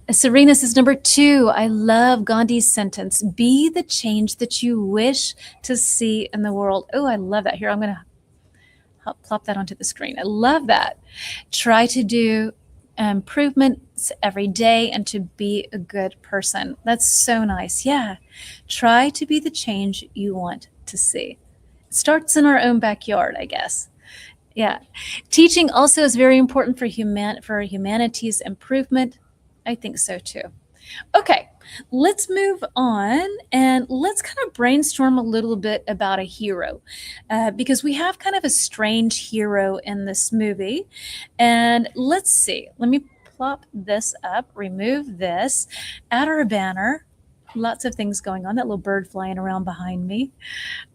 S1: Serena says, number 2, I love Gandhi's sentence, be the change that you wish to see in the world. Oh, I love that. Here, I'm going to plop that onto the screen. I love that. Try to do improvements every day and to be a good person. That's so nice. Yeah. Try to be the change you want to see. It starts in our own backyard, I guess. Yeah. Teaching also is very important for humanity's improvement. I think so too. Okay, let's move on. And And let's kind of brainstorm a little bit about a hero, because we have kind of a strange hero in this movie. And let's see, let me plop this up, remove this, add our banner. Lots of things going on. That little bird flying around behind me.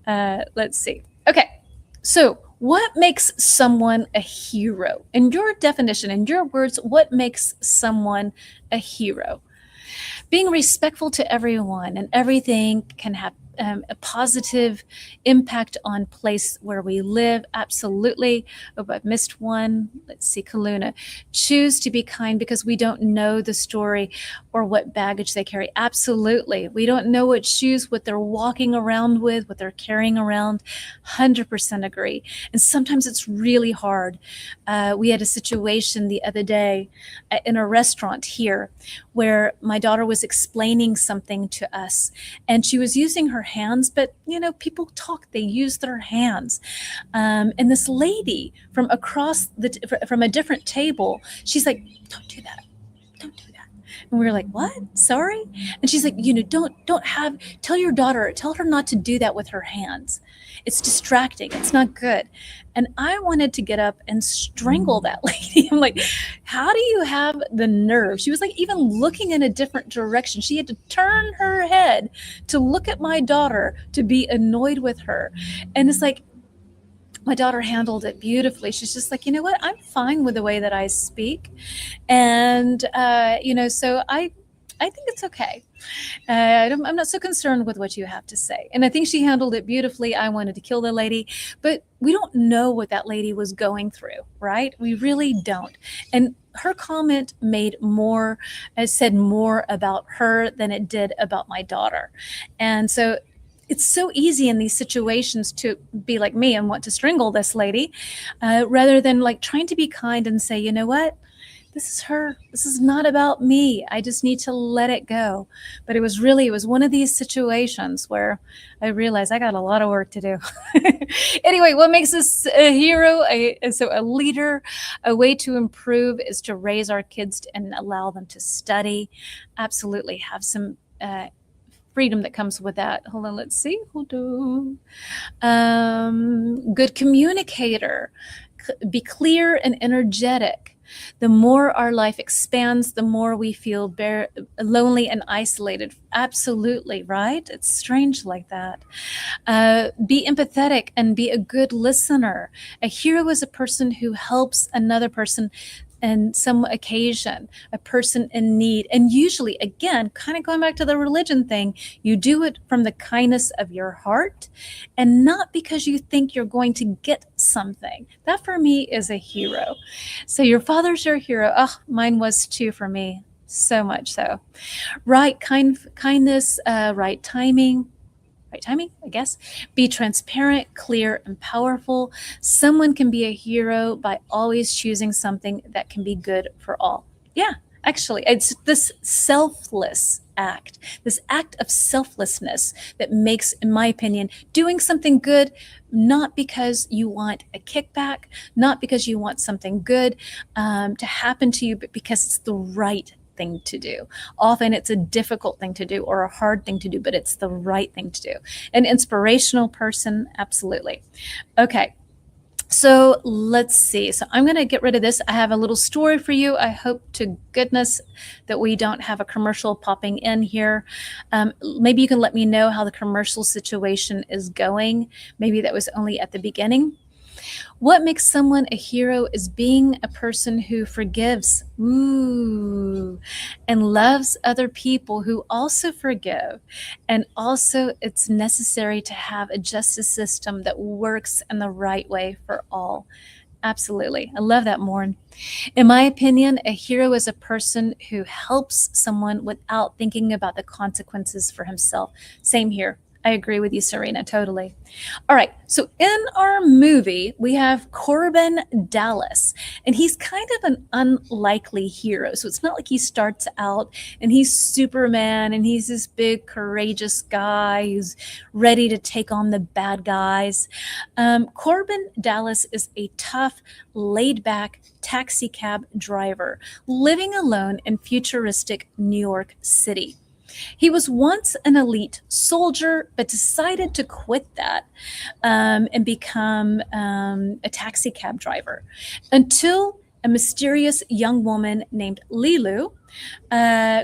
S1: Let's see. Okay. So, what makes someone a hero? In your definition, in your words, what makes someone a hero? Being respectful to everyone and everything can have a positive impact on place where we live. Absolutely. Oh, I've missed one. Let's see, Kaluna. Choose to be kind because we don't know the story or what baggage they carry. Absolutely. We don't know what shoes, what they're walking around with, what they're carrying around. 100% agree. And sometimes it's really hard. We had a situation the other day in a restaurant here where my daughter was explaining something to us, and she was using her hands, but people talk, they use their hands. And this lady from from a different table, she's like, don't do that. Don't do that. And we were like, what? Sorry? And she's like, tell her not to do that with her hands. It's distracting. It's not good. And I wanted to get up and strangle that lady. I'm like, how do you have the nerve? She was like even looking in a different direction. She had to turn her head to look at my daughter to be annoyed with her. And it's like, my daughter handled it beautifully. She's just like, you know what? I'm fine with the way that I speak. And, so I think it's okay. I'm not so concerned with what you have to say. And I think she handled it beautifully. I wanted to kill the lady, but we don't know what that lady was going through, right? We really don't. And her comment said more about her than it did about my daughter. And so it's so easy in these situations to be like me and want to strangle this lady, rather than like trying to be kind and say, you know what? This is her. This is not about me. I just need to let it go. But it was one of these situations where I realized I got a lot of work to do. Anyway, what makes us a hero? A leader, a way to improve is to raise our kids and allow them to study. Absolutely. Have some freedom that comes with that. Hold on, let's see. Hold on. Good communicator. Be clear and energetic. The more our life expands, the more we feel lonely and isolated. Absolutely, right? It's strange like that. Be empathetic and be a good listener. A hero is a person who helps another person in some occasion, a person in need. And usually, again, kind of going back to the religion thing, you do it from the kindness of your heart and not because you think you're going to get something. That for me is a hero. So your father's your hero. Oh, mine was too for me. So much so. Right kindness, right timing, I guess. Be transparent, clear, and powerful. Someone can be a hero by always choosing something that can be good for all. Yeah, actually, it's this selfless act, this act of selflessness that makes, in my opinion, doing something good, not because you want a kickback, not because you want something good to happen to you, but because it's the right thing to do. Often it's a difficult thing to do or a hard thing to do, but it's the right thing to do. An inspirational person, absolutely. Okay. So let's see. So I'm going to get rid of this. I have a little story for you. I hope to goodness that we don't have a commercial popping in here. Maybe you can let me know how the commercial situation is going. Maybe that was only at the beginning. What makes someone a hero is being a person who forgives, and loves other people who also forgive. And also, it's necessary to have a justice system that works in the right way for all. Absolutely. I love that, Morn. In my opinion, a hero is a person who helps someone without thinking about the consequences for himself. Same here. I agree with you, Serena, totally. All right, so in our movie, we have Corbin Dallas, and he's kind of an unlikely hero. So it's not like he starts out and he's Superman and he's this big, courageous guy who's ready to take on the bad guys. Corbin Dallas is a tough, laid-back taxi cab driver living alone in futuristic New York City. He was once an elite soldier, but decided to quit that and become a taxi cab driver until a mysterious young woman named Lilu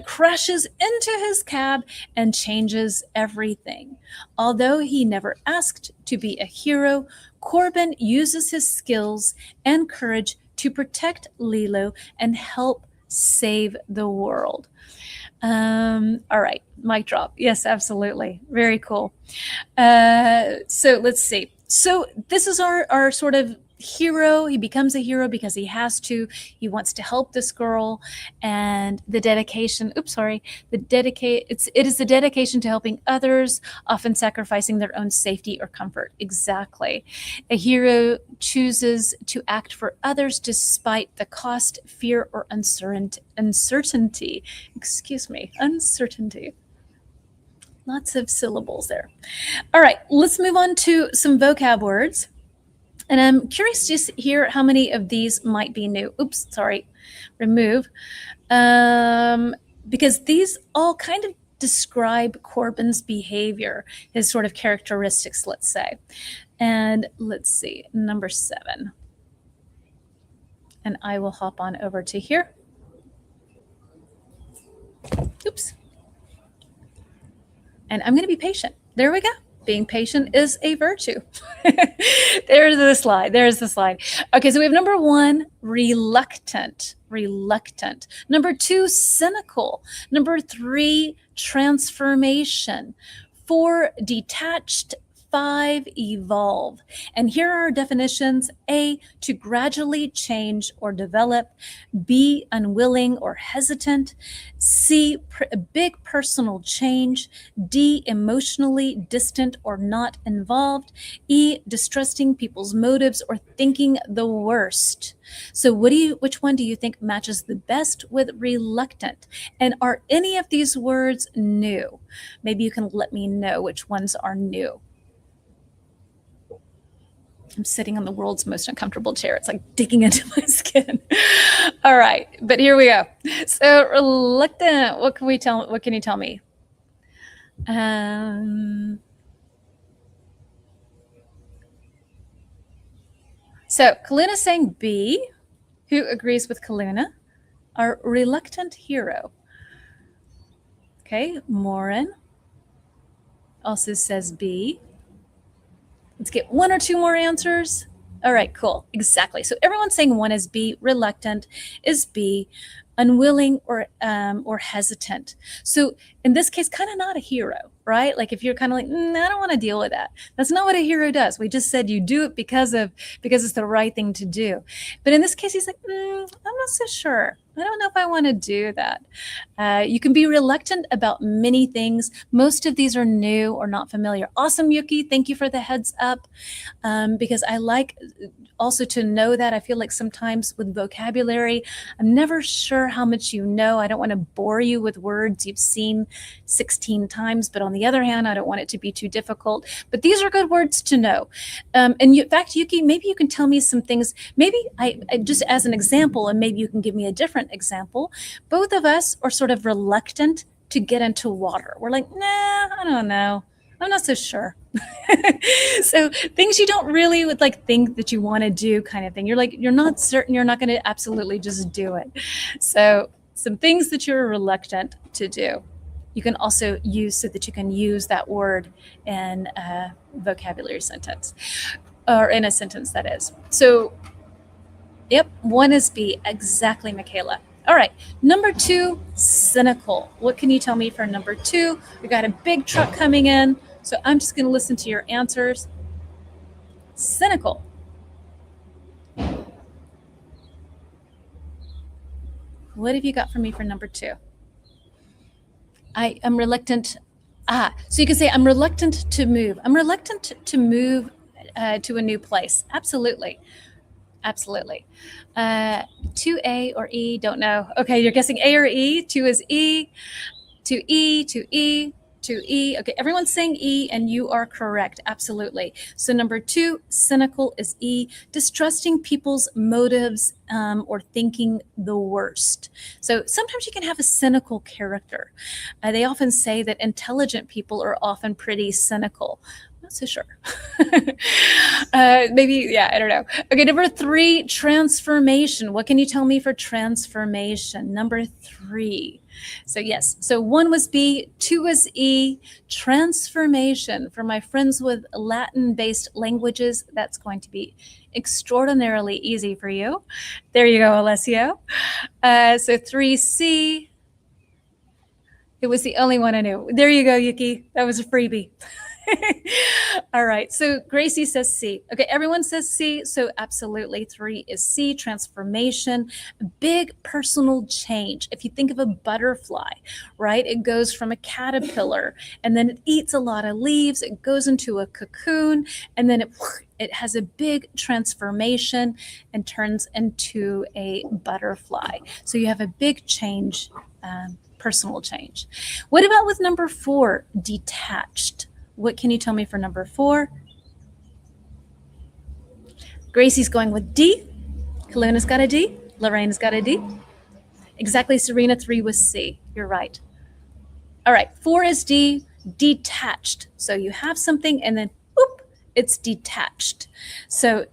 S1: crashes into his cab and changes everything. Although he never asked to be a hero, Corbin uses his skills and courage to protect Lilo and help save the world. All right, mic drop. Yes, absolutely. Very cool. So let's see. So this is our sort of hero. He becomes a hero because he has to. He wants to help this girl, and the dedication. Oops, sorry. It is the dedication to helping others, often sacrificing their own safety or comfort. Exactly. A hero chooses to act for others despite the cost, fear, or uncertainty. Excuse me, uncertainty. Lots of syllables there. All right, let's move on to some vocab words. And I'm curious to hear how many of these might be new. Oops, sorry, remove. Because these all kind of describe Corbin's behavior, his sort of characteristics, let's say. And let's see, number 7. And I will hop on over to here. Oops. And I'm going to be patient. There we go. Being patient is a virtue. There's the slide. There's the slide. Okay, so we have number 1, reluctant. Reluctant. Number 2, cynical. Number 3, transformation. 4, detached. 5, evolve. And here are our definitions. A, to gradually change or develop. B, unwilling or hesitant. C, a big personal change. D, emotionally distant or not involved. E, distrusting people's motives or thinking the worst. So which one do you think matches the best with reluctant? And are any of these words new? Maybe you can let me know which ones are new. I'm sitting on the world's most uncomfortable chair. It's like digging into my skin. All right, but here we go. So reluctant, what can you tell me? So Kaluna's saying B. Who agrees with Kaluna? Our reluctant hero. Okay, Morin also says B. Let's get 1 or 2 more answers. All right, cool. Exactly. So everyone's saying 1 is B, reluctant is B, unwilling or hesitant. So in this case, kind of not a hero, right? Like if you're kind of like, I don't want to deal with that. That's not what a hero does. We just said you do it because it's the right thing to do. But in this case, he's like, I'm not so sure. I don't know if I want to do that. You can be reluctant about many things. Most of these are new or not familiar. Awesome, Yuki. Thank you for the heads up. Because I like also to know that. I feel like sometimes with vocabulary, I'm never sure how much you know. I don't want to bore you with words you've seen 16 times. But on the other hand, I don't want it to be too difficult. But these are good words to know. In fact, Yuki, maybe you can tell me some things. Maybe I just as an example, and maybe you can give me a different example. Both of us are sort of reluctant to get into water. We're like, nah, I don't know. I'm not so sure. So things you don't really would like think that you want to do kind of thing. You're like, you're not certain, you're not going to absolutely just do it. So some things that you're reluctant to do. You can also use so that you can use that word in a vocabulary sentence or in a sentence that is. So yep, 1 is B. Exactly, Michaela. All right, number 2, cynical. What can you tell me for number 2? We got a big truck coming in, so I'm just going to listen to your answers. Cynical. What have you got for me for number 2? I am reluctant. So you can say I'm reluctant to move. I'm reluctant to move to a new place. Absolutely. Absolutely. 2A or E, don't know. Okay, you're guessing A or E. 2 is E. 2E, 2E. To E. Okay, everyone's saying E, and you are correct. Absolutely. So number 2, cynical is E, distrusting people's motives or thinking the worst. So sometimes you can have a cynical character. They often say that intelligent people are often pretty cynical. I'm not so sure. Maybe, yeah, I don't know. Okay, number 3, transformation. What can you tell me for transformation? Number 3. So yes, so 1 was B, 2 was E, transformation. For my friends with Latin-based languages, that's going to be extraordinarily easy for you. There you go, Alessio. So 3C, it was the only one I knew. There you go, Yuki. That was a freebie. All right. So Gracie says C. Okay. Everyone says C. So absolutely 3 is C, transformation, big personal change. If you think of a butterfly, right, it goes from a caterpillar and then it eats a lot of leaves. It goes into a cocoon and then it has a big transformation and turns into a butterfly. So you have a big change, personal change. What about with number 4, detached? What can you tell me for number 4? Gracie's going with D. Kaluna's got a D. Lorraine's got a D. Exactly, Serena. 3 was C. You're right. All right, 4 is D, detached. So you have something and then, whoop, it's detached. So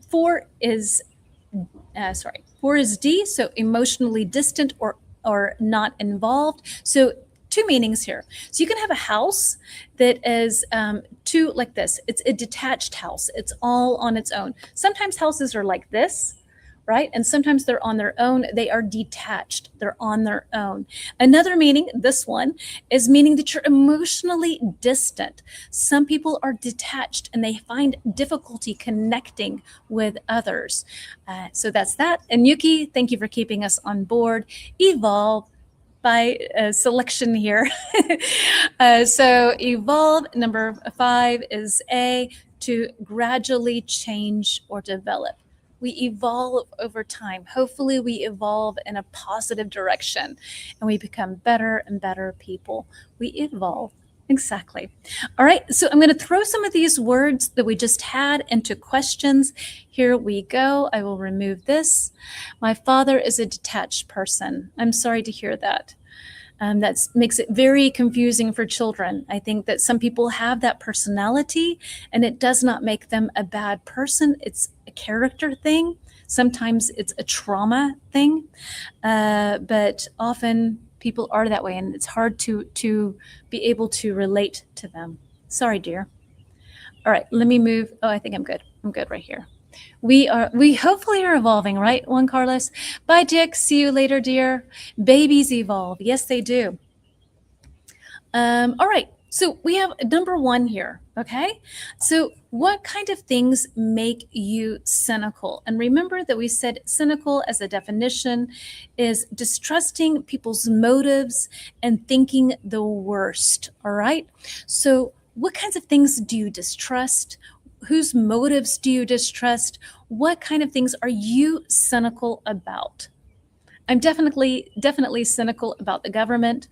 S1: 4 is, 4 is D, so emotionally distant or not involved. So 2 meanings here. So you can have a house that is like this. It's a detached house. It's all on its own. Sometimes houses are like this, right? And sometimes they're on their own. They are detached. They're on their own. Another meaning, this one, is meaning that you're emotionally distant. Some people are detached and they find difficulty connecting with others. So that's that. And Yuki, thank you for keeping us on board. Evolve by selection here. So evolve, number 5 is A, to gradually change or develop. We evolve over time. Hopefully we evolve in a positive direction and we become better and better people. We evolve. Exactly. All right, so I'm going to throw some of these words that we just had into questions. Here we go. I will remove this. My father is a detached person. I'm sorry to hear that. That makes it very confusing for children. I think that some people have that personality and it does not make them a bad person. It's a character thing. Sometimes it's a trauma thing, but often people are that way and it's hard to be able to relate to them. Sorry, dear. All right, let me move. Oh, I think I'm good. I'm good right here. We hopefully are evolving, right, Juan Carlos? Bye, Dick. See you later, dear. Babies evolve. Yes, they do. All right. So we have number 1 here. Okay. So what kind of things make you cynical? And remember that we said cynical as a definition is distrusting people's motives and thinking the worst. All right. So what kinds of things do you distrust? Whose motives do you distrust? What kind of things are you cynical about? I'm definitely cynical about the government,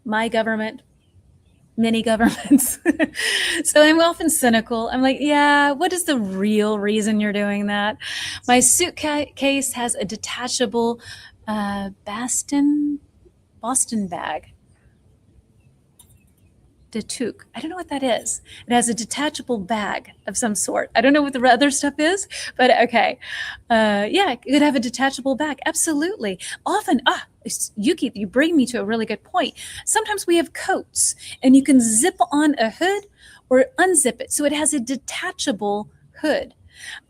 S1: my government, many governments. So I'm often cynical. I'm like, yeah, what is the real reason you're doing that? My suitcase has a detachable Boston bag. De toque. I don't know what that is. It has a detachable bag of some sort. I don't know what the other stuff is, but okay. Yeah, it could have a detachable bag. Absolutely. Often, Yuki, you bring me to a really good point. Sometimes we have coats and you can zip on a hood or unzip it. So it has a detachable hood.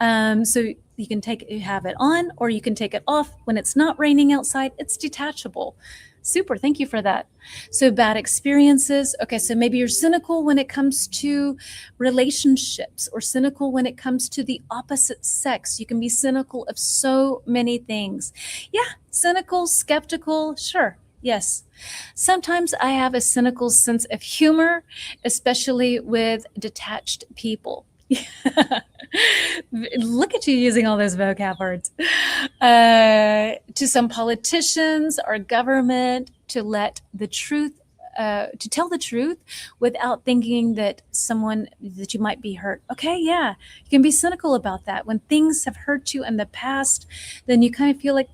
S1: So you can have it on or you can take it off when it's not raining outside. It's detachable. Super. Thank you for that. So bad experiences. Okay. So maybe you're cynical when it comes to relationships or cynical when it comes to the opposite sex. You can be cynical of so many things. Yeah. Cynical, skeptical. Sure. Yes. Sometimes I have a cynical sense of humor, especially with detached people. Look at you using all those vocab words. To some politicians or government to let the truth to tell the truth without thinking that someone that you might be hurt. Okay, yeah, you can be cynical about that. When things have hurt you in the past, then you kind of feel like,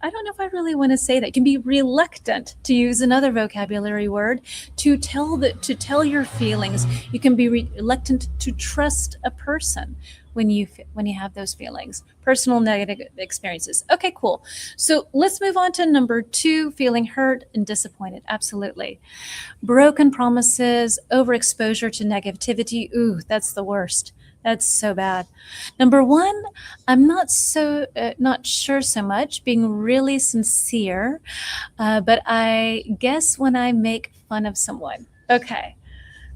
S1: I don't know if I really want to say that. You can be reluctant, to use another vocabulary word, to tell your feelings. You can be reluctant to trust a person when you have those feelings, personal negative experiences. Okay, cool. So let's move on to number 2, feeling hurt and disappointed. Absolutely. Broken promises, overexposure to negativity. Ooh, that's the worst. That's so bad. Number 1, I'm not sure so much, being really sincere, but I guess when I make fun of someone. Okay.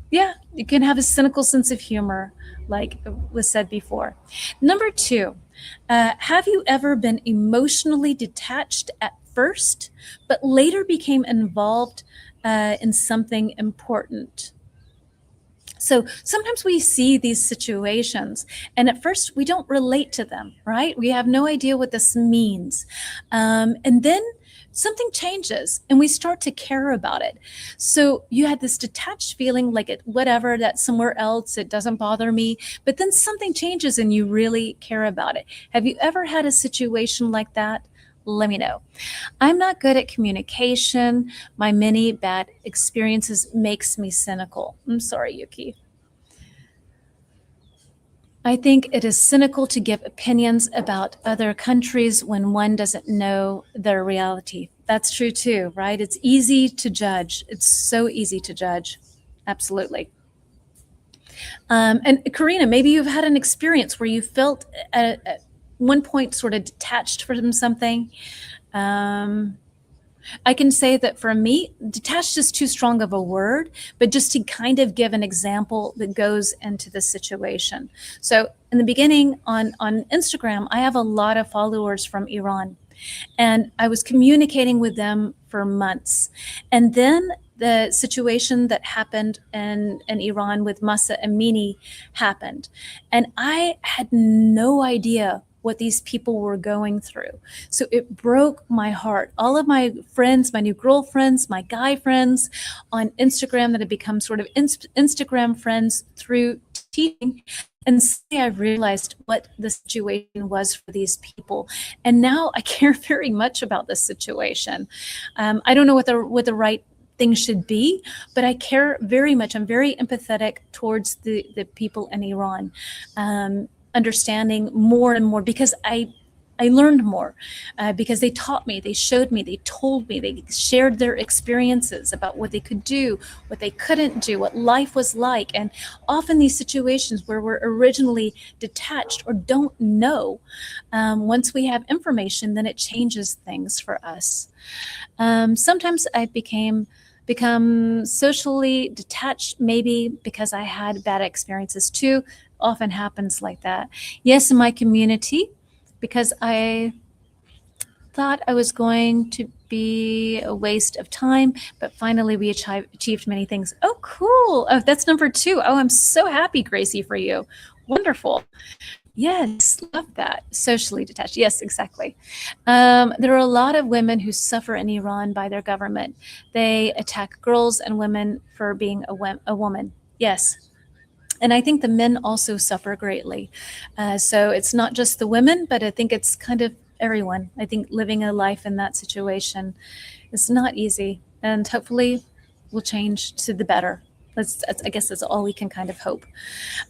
S1: Yeah, you can have a cynical sense of humor, like was said before. Number 2, have you ever been emotionally detached at first, but later became involved in something important? So sometimes we see these situations, and at first we don't relate to them, right? We have no idea what this means. And then something changes and we start to care about it. So you had this detached feeling like it, whatever, that's somewhere else, it doesn't bother me. But then something changes and you really care about it. Have you ever had a situation like that? Let me know. I'm not good at communication. My many bad experiences makes me cynical. I'm sorry, Yuki. I think it is cynical to give opinions about other countries when one doesn't know their reality. That's true too, right? It's easy to judge. It's so easy to judge. Absolutely. And Karina, maybe you've had an experience where you felt at one point sort of detached from something. Um, I can say that for me, detached is too strong of a word, but just to kind of give an example that goes into the situation. So in the beginning on Instagram, I have a lot of followers from Iran, and I was communicating with them for months. And then the situation that happened in Iran with Masa Amini happened. And I had no idea what these people were going through. So it broke my heart. All of my friends, my new girlfriends, my guy friends on Instagram that had become sort of Instagram friends through teaching. And suddenly I realized what the situation was for these people. And now I care very much about this situation. I don't know what the right thing should be, but I care very much. I'm very empathetic towards the people in Iran, understanding more and more because I learned more because they taught me, they showed me, they told me, they shared their experiences about what they could do, what they couldn't do, what life was like. And often these situations where we're originally detached or don't know, once we have information, then it changes things for us. Sometimes I become socially detached, maybe because I had bad experiences too. Often happens like that. Yes, in my community, because I thought I was going to be a waste of time, but finally we achieved many things. Oh, cool. Oh, that's number 2. Oh, I'm so happy, Gracie, for you. Wonderful. Yes, love that. Socially detached. Yes, exactly. There are a lot of women who suffer in Iran by their government. They attack girls and women for being a woman. Yes. And I think the men also suffer greatly. So it's not just the women, but I think it's kind of everyone. I think living a life in that situation is not easy, and hopefully will change to the better. I guess that's all we can kind of hope.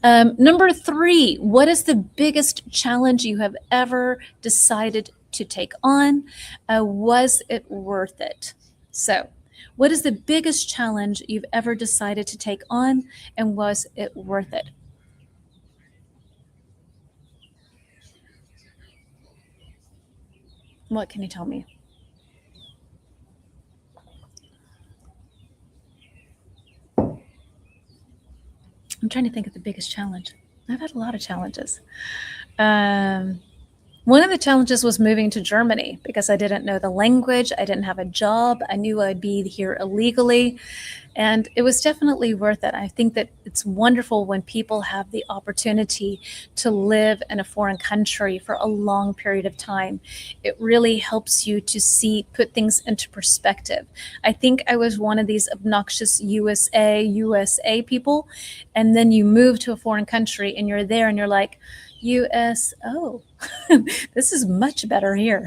S1: Number 3, what is the biggest challenge you have ever decided to take on? Was it worth it? So, what is the biggest challenge you've ever decided to take on, and was it worth it? What can you tell me? I'm trying to think of the biggest challenge. I've had a lot of challenges. Um, One of the challenges was moving to Germany because I didn't know the language. I didn't have a job. I knew I'd be here illegally. And it was definitely worth it. I think that it's wonderful when people have the opportunity to live in a foreign country for a long period of time. It really helps you to put things into perspective. I think I was one of these obnoxious USA people. And then you move to a foreign country and you're there and you're like, US, oh, this is much better here.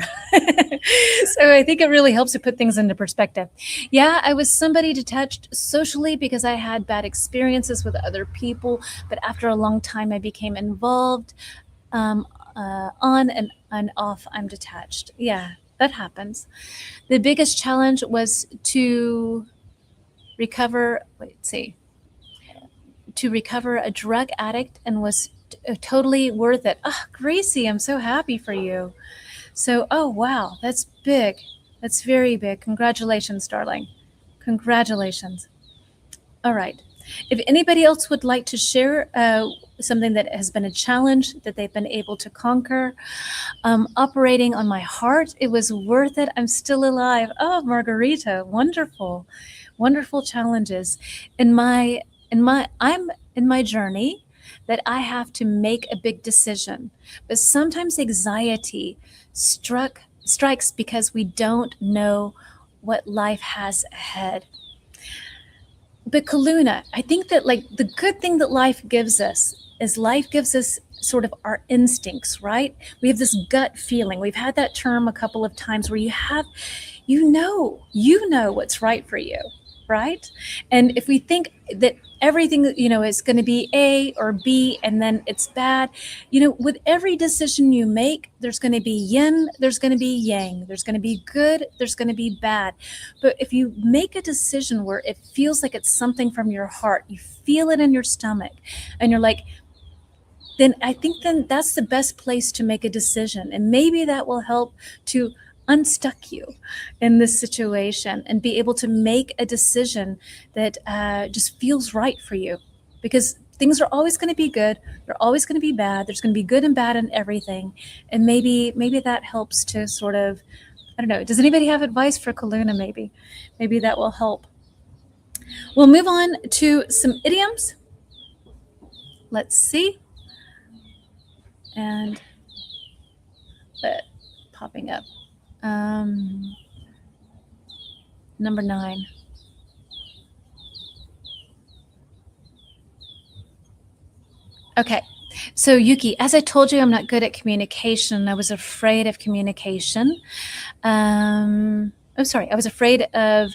S1: So I think it really helps to put things into perspective. Yeah, I was somebody detached socially because I had bad experiences with other people, but after a long time, I became involved. On and off, I'm detached. Yeah, that happens. The biggest challenge was to recover, to recover a drug addict and was totally worth it. Oh, Gracie, I'm so happy for you. So, oh, wow, that's big. That's very big. Congratulations, darling. Congratulations. All right. If anybody else would like to share something that has been a challenge that they've been able to conquer, operating on my heart, it was worth it. I'm still alive. Oh, Margarita, wonderful, wonderful challenges. I'm in my journey that I have to make a big decision, but sometimes anxiety strikes because we don't know what life has ahead. But Kaluna, I think that like the good thing that life gives us is life gives us sort of our instincts, right? We have this gut feeling. We've had that term a couple of times where you know what's right for you, right? And if we think that everything, is going to be A or B and then it's bad, with every decision you make, there's going to be yin, there's going to be yang, there's going to be good, there's going to be bad. But if you make a decision where it feels like it's something from your heart, you feel it in your stomach and you're like, then I think then that's the best place to make a decision. And maybe that will help to unstuck you in this situation and be able to make a decision that just feels right for you. Because things are always going to be good, they're always going to be bad, there's going to be good and bad in everything. And maybe that helps to sort of, I don't know, does anybody have advice for Kaluna? Maybe that will help. We'll move on to some idioms. Let's see. And popping up. Number 9. Okay. So Yuki, as I told you, I'm not good at communication. I was afraid of communication. I was afraid of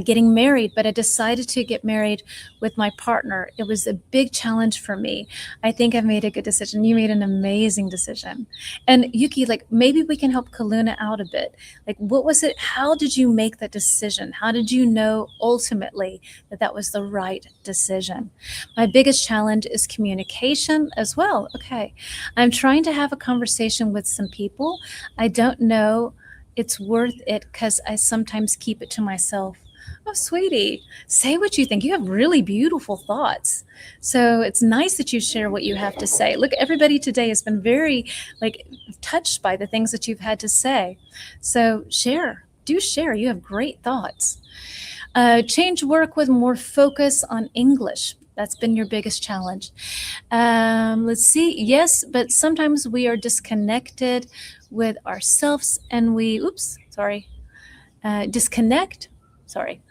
S1: getting married, but I decided to get married with my partner. It was a big challenge for me. I think I've made a good decision. You made an amazing decision. And Yuki, like maybe we can help Kaluna out a bit. Like what was it? How did you make that decision? How did you know ultimately that was the right decision? My biggest challenge is communication as well. Okay. I'm trying to have a conversation with some people. I don't know it's worth it because I sometimes keep it to myself. Oh, sweetie, say what you think. You have really beautiful thoughts. So it's nice that you share what you have to say. Look, everybody today has been very touched by the things that you've had to say. So do share. You have great thoughts. Change work with more focus on English. That's been your biggest challenge. Let's see. Yes, but sometimes we are disconnected with ourselves and disconnect. Sorry.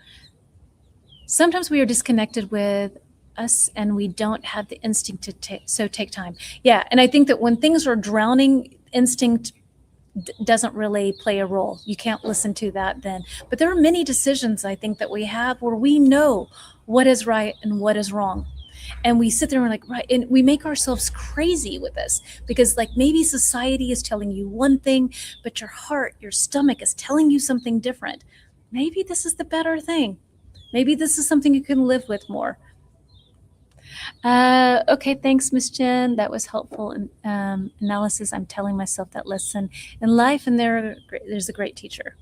S1: Sometimes we are disconnected with us and we don't have the instinct to take time. Yeah, and I think that when things are drowning, instinct doesn't really play a role. You can't listen to that then. But there are many decisions I think that we have where we know what is right and what is wrong. And we sit there and right, and we make ourselves crazy with this because maybe society is telling you one thing, but your heart, your stomach is telling you something different. Maybe this is the better thing. Maybe this is something you can live with more. Okay, thanks, Miss Jen. That was helpful analysis. I'm telling myself that lesson in life, and there's a great teacher.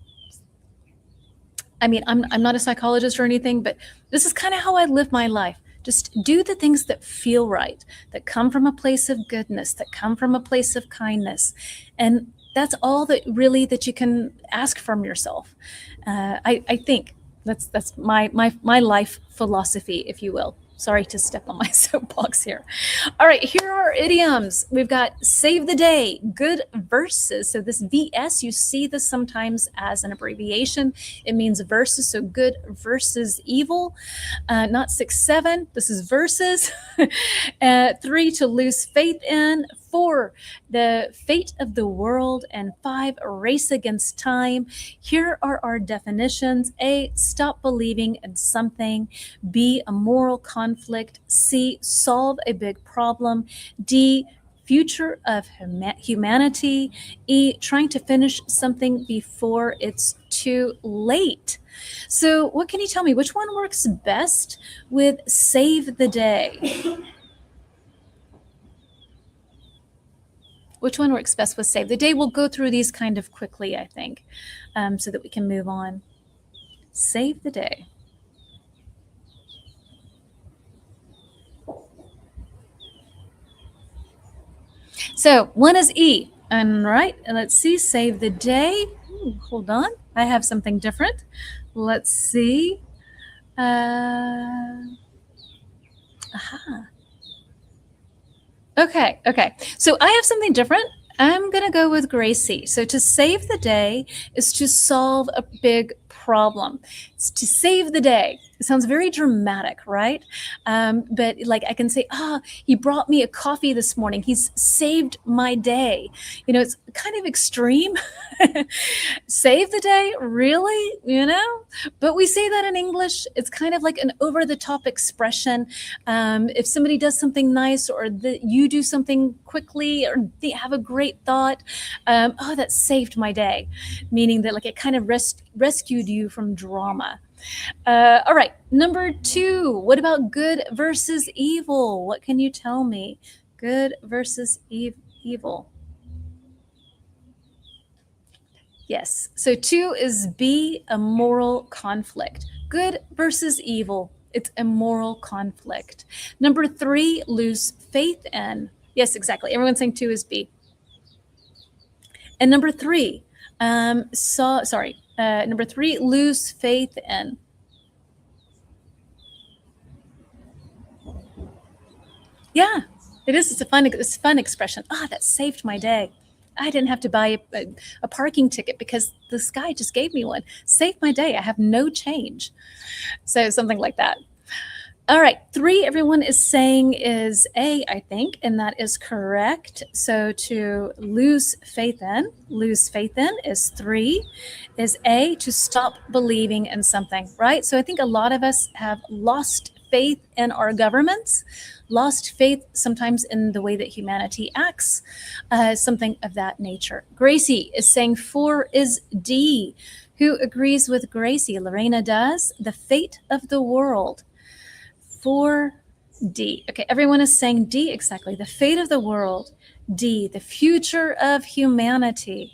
S1: I mean, I'm not a psychologist or anything, but this is kind of how I live my life. Just do the things that feel right, that come from a place of goodness, that come from a place of kindness. And that's all that really that you can ask from yourself. I think that's my life philosophy, if you will. Sorry to step on my soapbox here. All right, here are idioms. We've got save the day, good verses. So this VS, you see this sometimes as an abbreviation. It means verses, so good versus evil. Not 6, 7, this is verses. 3, to lose faith in. 4, the fate of the world. And 5, a race against time. Here are our definitions. A, stop believing in something. B, a moral conflict. C, solve a big problem. D, future of humanity. E, trying to finish something before it's too late. So what can you tell me? Which one works best with save the day? Which one works best with save the day? We'll go through these kind of quickly, I think, so that we can move on. Save the day. So one is E. And right, and let's see, save the day. Ooh, hold on, I have something different. Let's see. Aha. Okay. So I have something different. I'm going to go with Gracie. So to save the day is to solve a big problem. It's to save the day. It sounds very dramatic, right? But like I can say, he brought me a coffee this morning. He's saved my day. You know, it's kind of extreme. Save the day, really? You know? But we say that in English. It's kind of like an over-the-top expression. If somebody does something nice or you do something quickly or they have a great thought, that saved my day. Meaning that like it kind of rescued you from drama. All right, number 2. What about good versus evil? What can you tell me? Good versus evil. Yes, so 2 is B, a moral conflict. Good versus evil. It's a moral conflict. Number 3, lose faith in. Yes, exactly. Everyone's saying 2 is B. And number 3, number 3, lose faith in. Yeah, it is. It's a fun expression. That saved my day. I didn't have to buy a parking ticket because this guy just gave me one. Saved my day. I have no change. So something like that. All right, 3, everyone is saying is A, I think, and that is correct. So to lose faith in is 3, is A, to stop believing in something, right? So I think a lot of us have lost faith in our governments, lost faith sometimes in the way that humanity acts, something of that nature. Gracie is saying 4 is D. Who agrees with Gracie? Lorena does. The fate of the world. 4D. Okay, everyone is saying D exactly. The fate of the world. D, the future of humanity.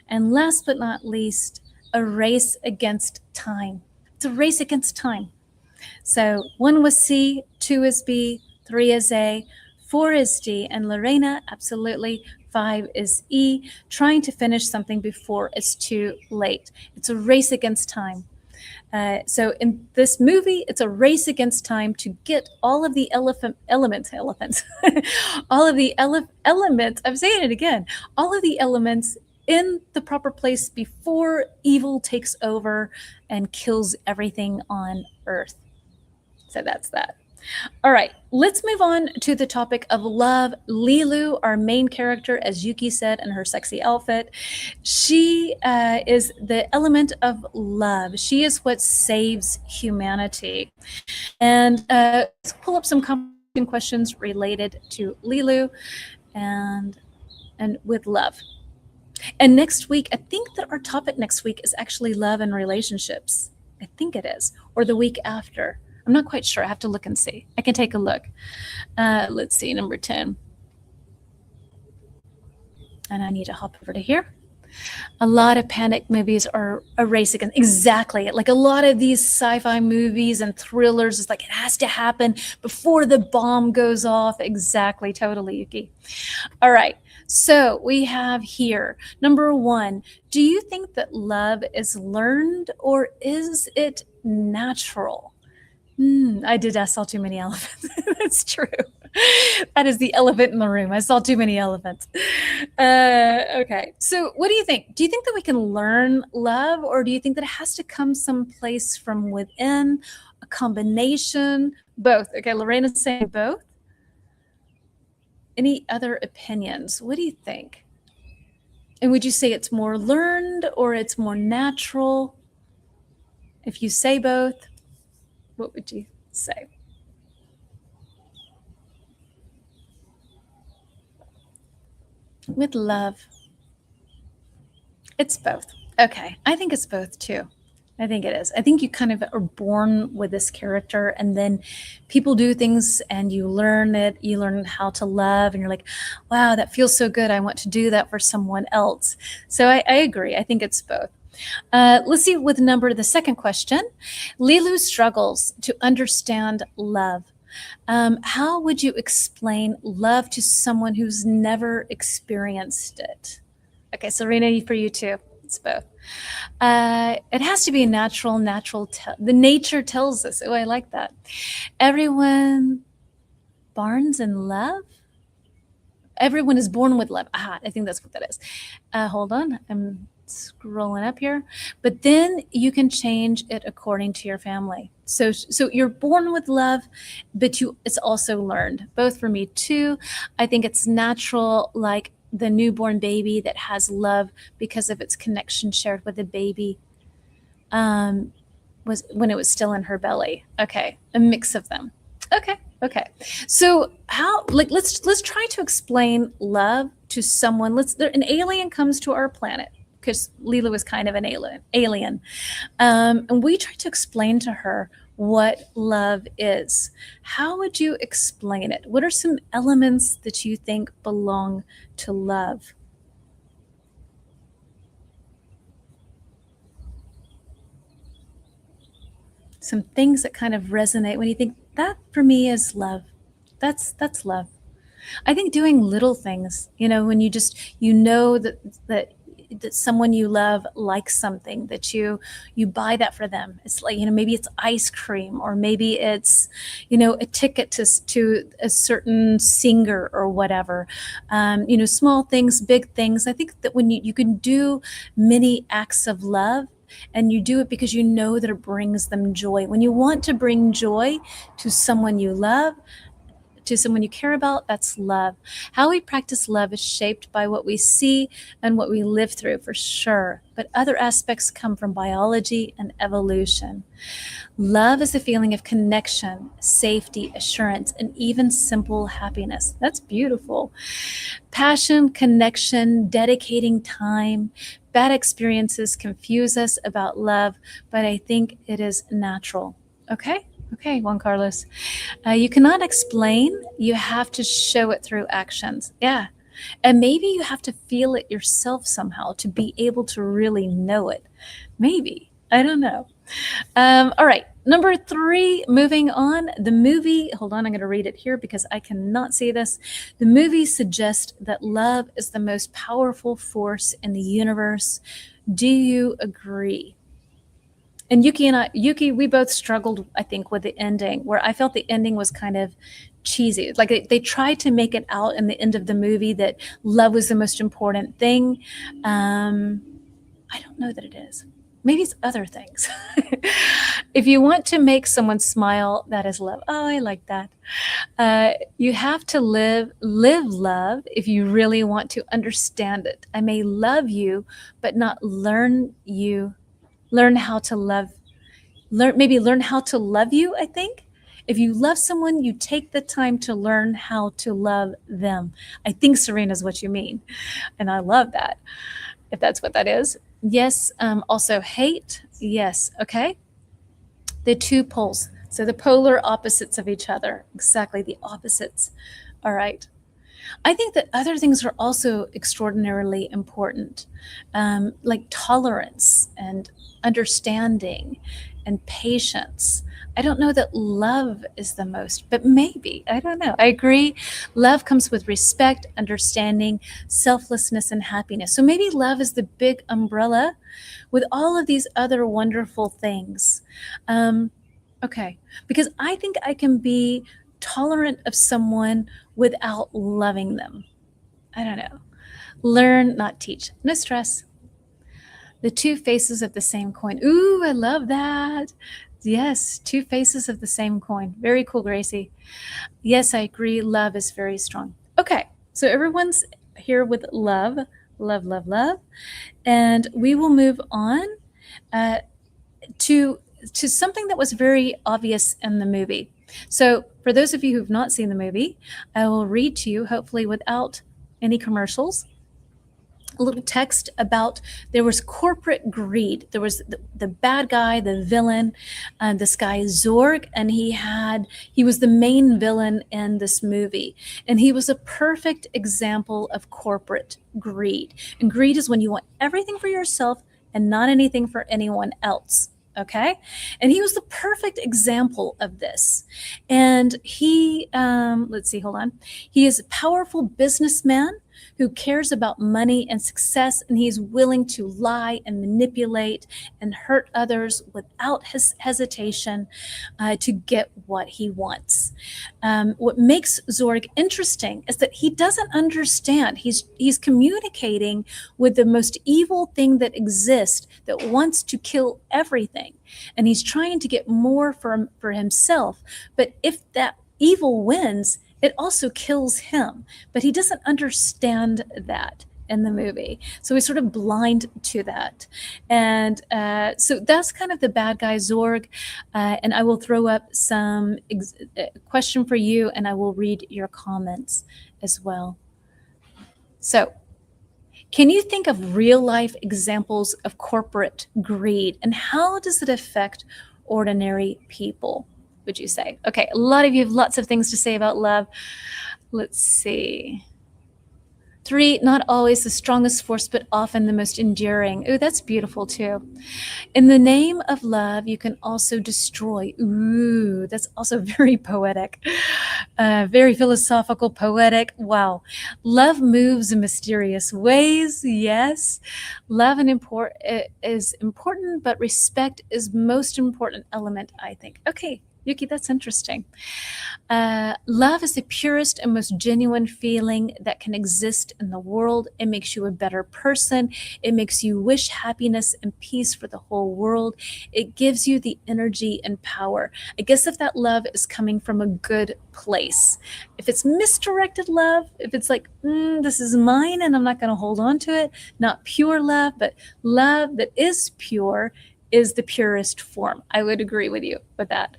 S1: And last but not least, a race against time. It's a race against time. So 1 was C, 2 is B, 3 is A, 4 is D, and Lorena, absolutely, 5 is E, trying to finish something before it's too late. It's a race against time. So in this movie, it's a race against time to get all of the elements, all of the elements, I'm saying it again, all of the elements in the proper place before evil takes over and kills everything on Earth. So that's that. All right, let's move on to the topic of love. Lilu, our main character, as Yuki said in her sexy outfit, she is the element of love. She is what saves humanity. And let's pull up some questions related to Lilu and with love. And next week, I think that our topic next week is actually love and relationships. I think it is, or the week after. I'm not quite sure. I have to look and see. I can take a look. Let's see, number 10. And I need to hop over to here. A lot of panic movies are a race against, exactly. Like a lot of these sci-fi movies and thrillers, it's like it has to happen before the bomb goes off. Exactly, totally, Yuki. All right. So we have here number one. Do you think that love is learned or is it natural? I saw too many elephants. That's true. That is the elephant in the room. I saw too many elephants. Okay. So, what do you think? Do you think that we can learn love, or do you think that it has to come someplace from within, a combination? Both. Okay. Lorena's saying both. Any other opinions? What do you think? And would you say it's more learned or it's more natural? If you say both, what would you say? With love, it's both. Okay. I think it's both too. I think it is. I think you kind of are born with this character, and then people do things and you learn it. You learn how to love, and you're like, wow, that feels so good. I want to do that for someone else. So I agree. I think it's both. Let's see with the second question. Lilu struggles to understand love. How would you explain love to someone who's never experienced it? Okay, so Rena, for you too. It's both. It has to be natural. The nature tells us. Oh, I like that. Everyone borns in love. Everyone is born with love. I think that's what that is. Hold on, I'm scrolling up here. But then you can change it according to your family. So you're born with love, but it's also learned. Both for me too. I think it's natural, like the newborn baby that has love because of its connection shared with the baby. Was when it was still in her belly. Okay, a mix of them. Okay. So let's try to explain love to someone. An alien comes to our planet because Leela was kind of an alien, and we try to explain to her what love is. How would you explain it? What are some elements that you think belong to love? Some things that kind of resonate when you think that for me is love. That's love. I think doing little things, when you know that someone you love likes something, that you buy that for them. It's like, maybe it's ice cream, or maybe it's, a ticket to a certain singer or whatever. Small things, big things. I think that when you can do many acts of love, and you do it because you know that it brings them joy. When you want to bring joy to someone you love, to someone you care about, that's love. How we practice love is shaped by what we see and what we live through, for sure. But other aspects come from biology and evolution. Love is a feeling of connection, safety, assurance, and even simple happiness. That's beautiful. Passion, connection, dedicating time. Bad experiences confuse us about love, but I think it is natural. Okay, Juan Carlos. You cannot explain, you have to show it through actions. Yeah. And maybe you have to feel it yourself somehow to be able to really know it. Maybe. I don't know. All right. Number 3, moving on. The movie, hold on, I'm going to read it here because I cannot see this. The movie suggests that love is the most powerful force in the universe. Do you agree? And Yuki, we both struggled, I think, with the ending, where I felt the ending was kind of cheesy. Like they tried to make it out in the end of the movie that love was the most important thing. I don't know that it is. Maybe it's other things. If you want to make someone smile, that is love. Oh, I like that. You have to live love if you really want to understand it. I may love you, but not learn how to love. Learn how to love you, I think. If you love someone, you take the time to learn how to love them. I think, Serena, is what you mean. And I love that, if that's what that is. Yes. Also hate. Yes. Okay. The two poles. So the polar opposites of each other. Exactly, the opposites. All right. I think that other things are also extraordinarily important, like tolerance and understanding and patience. I don't know that love is the most, but maybe. I don't know. I agree. Love comes with respect, understanding, selflessness, and happiness. So maybe love is the big umbrella with all of these other wonderful things. Um, okay. Because I think I can be tolerant of someone without loving them. I don't know. Learn, not teach. No stress. The two faces of the same coin. Ooh, I love that. Yes, two faces of the same coin. Very cool, Gracie. Yes, I agree. Love is very strong. Okay, so everyone's here with love, love, love, love. And we will move on uh, to something that was very obvious in the movie. So, for those of you who've not seen the movie, I will read to you, hopefully without any commercials, a little text about there was corporate greed. There was the bad guy, the villain, this guy Zorg, and he was the main villain in this movie, and he was a perfect example of corporate greed. And greed is when you want everything for yourself and not anything for anyone else. Okay, and he was the perfect example of this. And let's see, hold on. He is a powerful businessman who cares about money and success, and he's willing to lie and manipulate and hurt others without hesitation to get what he wants. What makes Zorg interesting is that he doesn't understand. He's communicating with the most evil thing that exists, that wants to kill everything, and he's trying to get more for himself. But if that evil wins, it also kills him, but he doesn't understand that in the movie. So he's sort of blind to that. And so that's kind of the bad guy Zorg. And I will throw up some question for you, and I will read your comments as well. So, can you think of real life examples of corporate greed, and how does it affect ordinary people, would you say? Okay, a lot of you have lots of things to say about love. Let's see. 3, not always the strongest force, but often the most enduring. Ooh, that's beautiful too. In the name of love, you can also destroy. Ooh, that's also very poetic, very philosophical, poetic. Wow. Love moves in mysterious ways. Yes. Love is important, but respect is most important element, I think. Okay, Yuki, that's interesting. Love is the purest and most genuine feeling that can exist in the world. It makes you a better person. It makes you wish happiness and peace for the whole world. It gives you the energy and power. I guess if that love is coming from a good place. If it's misdirected love, if it's like, this is mine and I'm not going to hold on to it, not pure love, but love that is pure is the purest form. I would agree with you with that.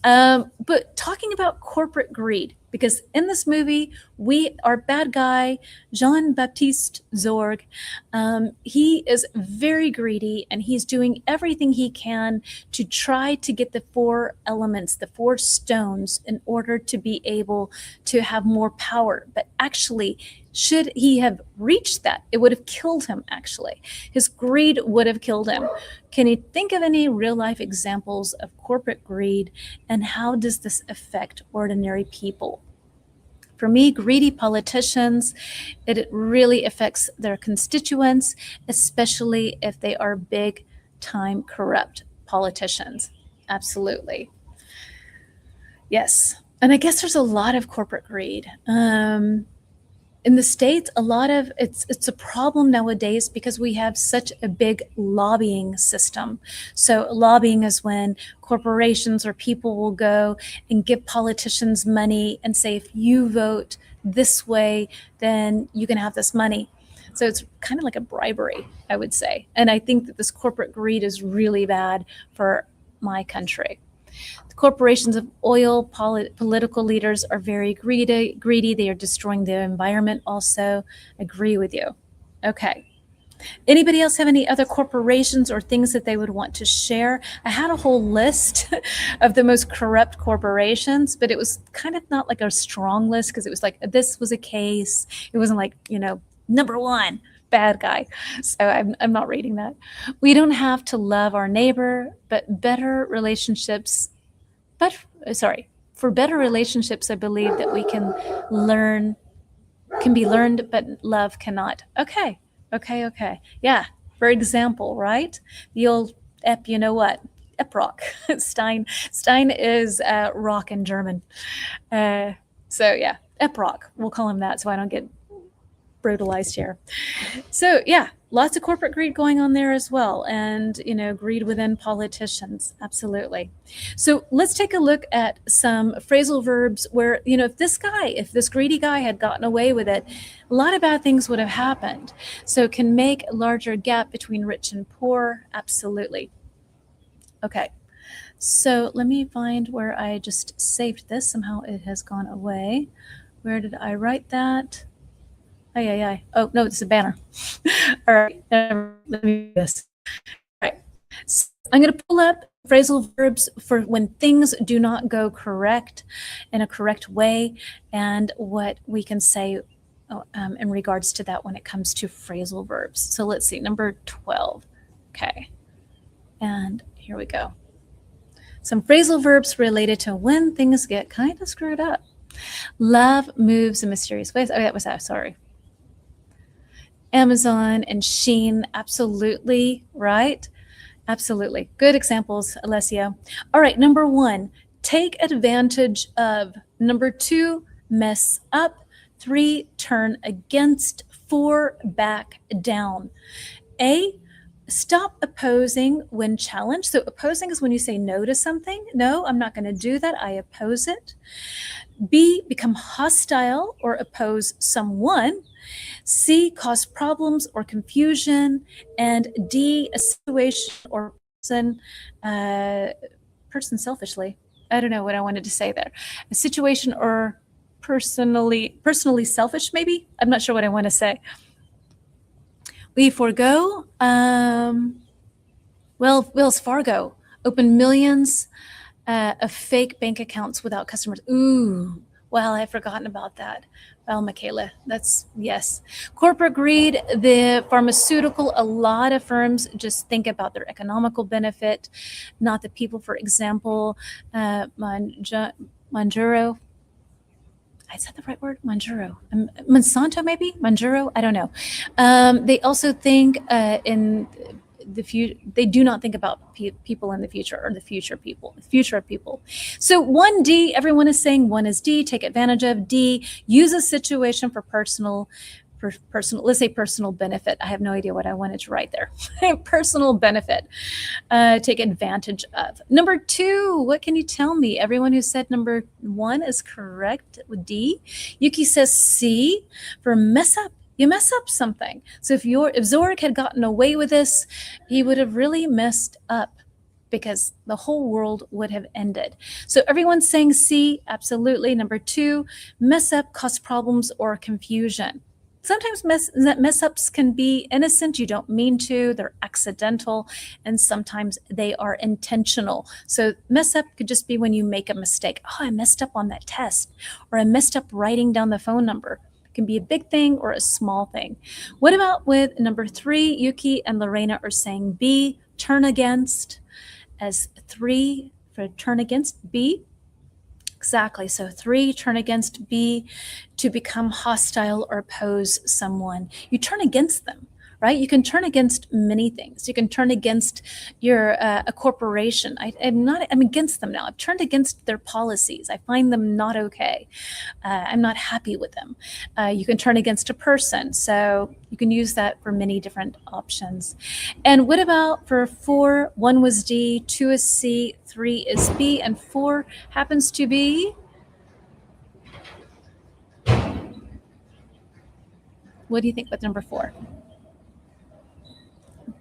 S1: But talking about corporate greed, because in this movie, our bad guy, Jean-Baptiste Zorg, he is very greedy, and he's doing everything he can to try to get the 4 elements, the 4 stones, in order to be able to have more power. But actually, should he have reached that, it would have killed him, actually. His greed would have killed him. Can you think of any real-life examples of corporate greed, and how does this affect ordinary people? For me, greedy politicians, it really affects their constituents, especially if they are big-time corrupt politicians. Absolutely. Yes. And I guess there's a lot of corporate greed. In the States, it's a problem nowadays because we have such a big lobbying system. So lobbying is when corporations or people will go and give politicians money and say, if you vote this way, then you can have this money. So it's kind of like a bribery, I would say. And I think that this corporate greed is really bad for my country. The corporations of oil, political leaders are very greedy. They are destroying the environment also. Agree with you. Okay. Anybody else have any other corporations or things that they would want to share? I had a whole list of the most corrupt corporations, but it was kind of not like a strong list because it was like this was a case. It wasn't like, number one, bad guy. So I'm not reading that. We don't have to love our neighbor, but better relationships. But sorry, for better relationships, I believe that we can be learned, but love cannot. Okay. Yeah. For example, right? The old ep, you know what? Eprock. Stein is rock in German. So yeah, Eprock. We'll call him that so I don't get brutalized here. So yeah, lots of corporate greed going on there as well, and greed within politicians, absolutely. So let's take a look at some phrasal verbs where if this greedy guy had gotten away with it, a lot of bad things would have happened. So can make a larger gap between rich and poor, absolutely. Okay, so let me find where I just saved this. Somehow it has gone away. Where did I write that? Oh, no, it's a banner. All right, let me do this. All right, so I'm going to pull up phrasal verbs for when things do not go correct in a correct way, and what we can say in regards to that when it comes to phrasal verbs. So let's see, number 12. Okay, and here we go. Some phrasal verbs related to when things get kind of screwed up. Love moves in mysterious ways. Oh, that was that. Sorry. Amazon and Shein, absolutely, right? Absolutely. Good examples, Alessio. All right, number 1, take advantage of. Number 2, mess up. 3, turn against. 4, back down. A, stop opposing when challenged. So opposing is when you say no to something. No, I'm not going to do that. I oppose it. B, become hostile or oppose someone. C, cause problems or confusion. And D, a situation or person selfishly. I don't know what I wanted to say there. A situation or personally selfish, maybe? I'm not sure what I want to say. We forego, Wells Fargo opened millions of fake bank accounts without customers. Ooh, well, I've forgotten about that. Well, Michaela, that's yes. Corporate greed, the pharmaceutical, a lot of firms just think about their economical benefit, not the people. For example, Manjuro, I said the right word? Manjuro. Monsanto, maybe? Manjuro? I don't know. They also think in the future, they do not think about people in the future, or the future of people. So 1D, everyone is saying 1 is D, take advantage of. D, use a situation for personal, let's say personal benefit. I have no idea what I wanted to write there. Personal benefit, take advantage of. Number 2, what can you tell me? Everyone who said number 1 is correct with D. Yuki says C for mess up. You mess up something. So if Zorik had gotten away with this, he would have really messed up, because the whole world would have ended. So everyone's saying C, absolutely. Number 2, mess up, cause problems or confusion. Sometimes mess ups can be innocent. You don't mean to. They're accidental, and sometimes they are intentional. So mess up could just be when you make a mistake. Oh, I messed up on that test, or I messed up writing down the phone number. Can be a big thing or a small thing. What about with number 3? Yuki and Lorena are saying B, turn against, as 3 for turn against. B, exactly. So 3, turn against. B, to become hostile or oppose someone. You turn against them, right? You can turn against many things. You can turn against a corporation. I'm against them now. I've turned against their policies. I find them not okay. I'm not happy with them. You can turn against a person. So you can use that for many different options. And what about for 4? 1 was D, 2 is C, 3 is B, and 4 happens to be... What do you think with number 4?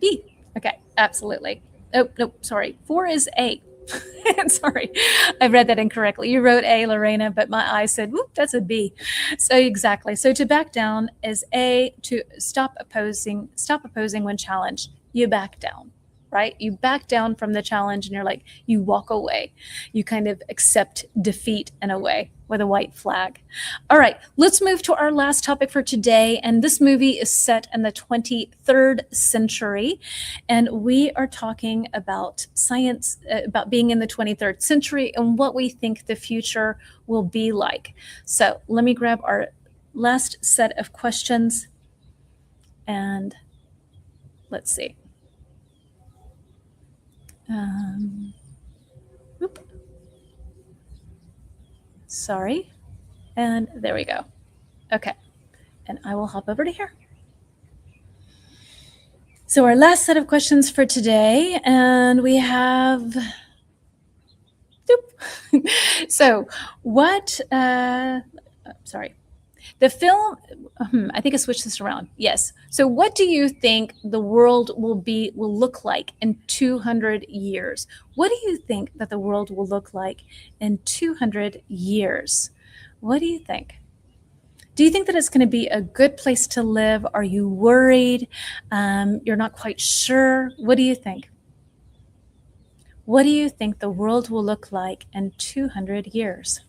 S1: B. Okay, absolutely. Oh, no, sorry. 4 is A. Sorry, I read that incorrectly. You wrote A, Lorena, but my eye said, whoop, that's a B. So exactly. So to back down is A, to stop opposing when challenged. You back down, right? You back down from the challenge and you're like, you walk away. You kind of accept defeat in a way with a white flag. All right, let's move to our last topic for today. And this movie is set in the 23rd century. And we are talking about science, about being in the 23rd century and what we think the future will be like. So let me grab our last set of questions and let's see. Oop. Sorry. And there we go. Okay. And I will hop over to here. So our last set of questions for today, and we have, so what, sorry, the film, I think I switched this around. Yes. So what do you think the world will look like in 200 years? What do you think that the world will look like in 200 years? What do you think? Do you think that it's going to be a good place to live? Are you worried? You're not quite sure. What do you think? What do you think the world will look like in 200 years?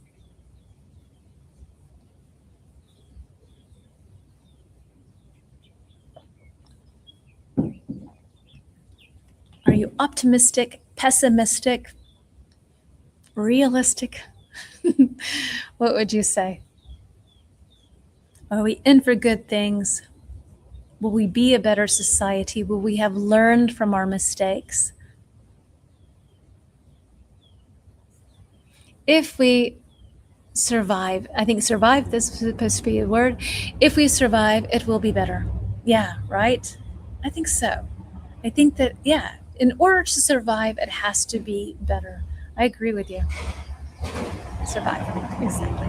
S1: Are you optimistic, pessimistic, realistic? What would you say? Are we in for good things? Will we be a better society? Will we have learned from our mistakes? If we survive, I think survive, this is supposed to be a word. If we survive, it will be better. Yeah, right? I think so. I think that, yeah, in order to survive, it has to be better. I agree with you. Survive, exactly.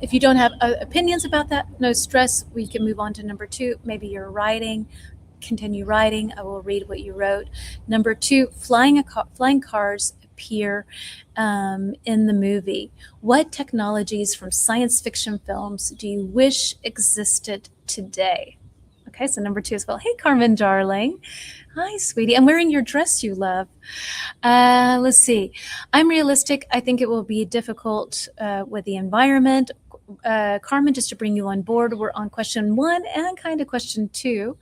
S1: If you don't have opinions about that, no stress. We can move on to number 2. Maybe you're writing. Continue writing. I will read what you wrote. Number 2, flying cars appear in the movie. What technologies from science fiction films do you wish existed today? Okay, so number 2 as well. Hey, Carmen, darling. Hi, sweetie. I'm wearing your dress you love. Let's see. I'm realistic. I think it will be difficult with the environment. Carmen, just to bring you on board, we're on question 1 and kind of question 2.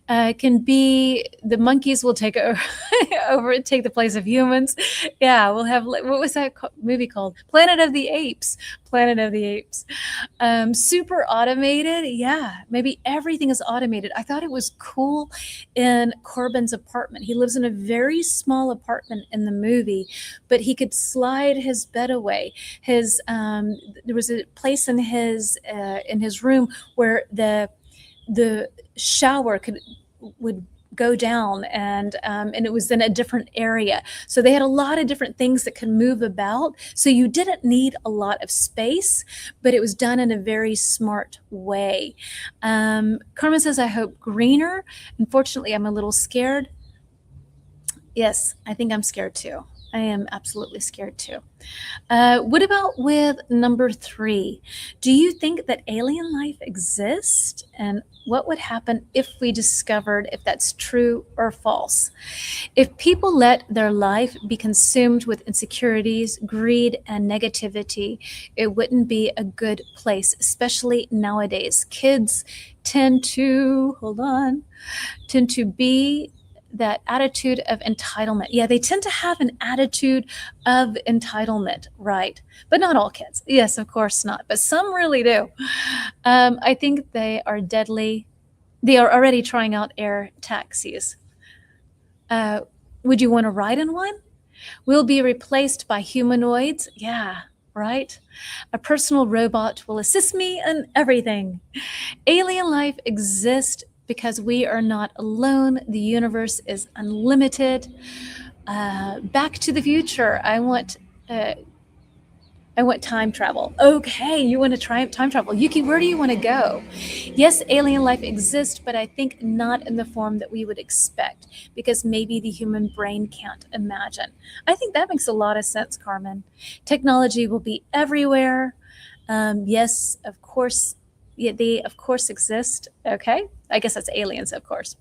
S1: Can be the monkeys will take take the place of humans. Yeah, we'll have, what was that movie called? Planet of the Apes. Planet of the Apes. Super automated. Yeah, maybe everything is automated. I thought it was cool in Corbin's apartment. He lives in a very small apartment in the movie, but he could slide his bed away. There was a place in his room where the shower would go down and it was in a different area. So they had a lot of different things that could move about. So you didn't need a lot of space, but it was done in a very smart way. Carmen says, I hope greener. Unfortunately, I'm a little scared. Yes, I think I'm scared too. I am absolutely scared too. What about with number 3? Do you think that alien life exists? And what would happen if we discovered if that's true or false? If people let their life be consumed with insecurities, greed, and negativity, it wouldn't be a good place, especially nowadays. Kids tend to be that attitude of entitlement. Yeah, they tend to have an attitude of entitlement, right? But not all kids. Yes, of course not. But some really do. I think they are deadly. They are already trying out air taxis. Would you want to ride in one? We'll be replaced by humanoids. Yeah, right? A personal robot will assist me in everything. Alien life exists because we are not alone. The universe is unlimited. Back to the Future. I want I want time travel. Okay, you want to try time travel. Yuki, where do you want to go? Yes, alien life exists, but I think not in the form that we would expect because maybe the human brain can't imagine. I think that makes a lot of sense, Carmen. Technology will be everywhere. Yes, of course, yeah, they of course exist. Okay, I guess that's aliens, of course.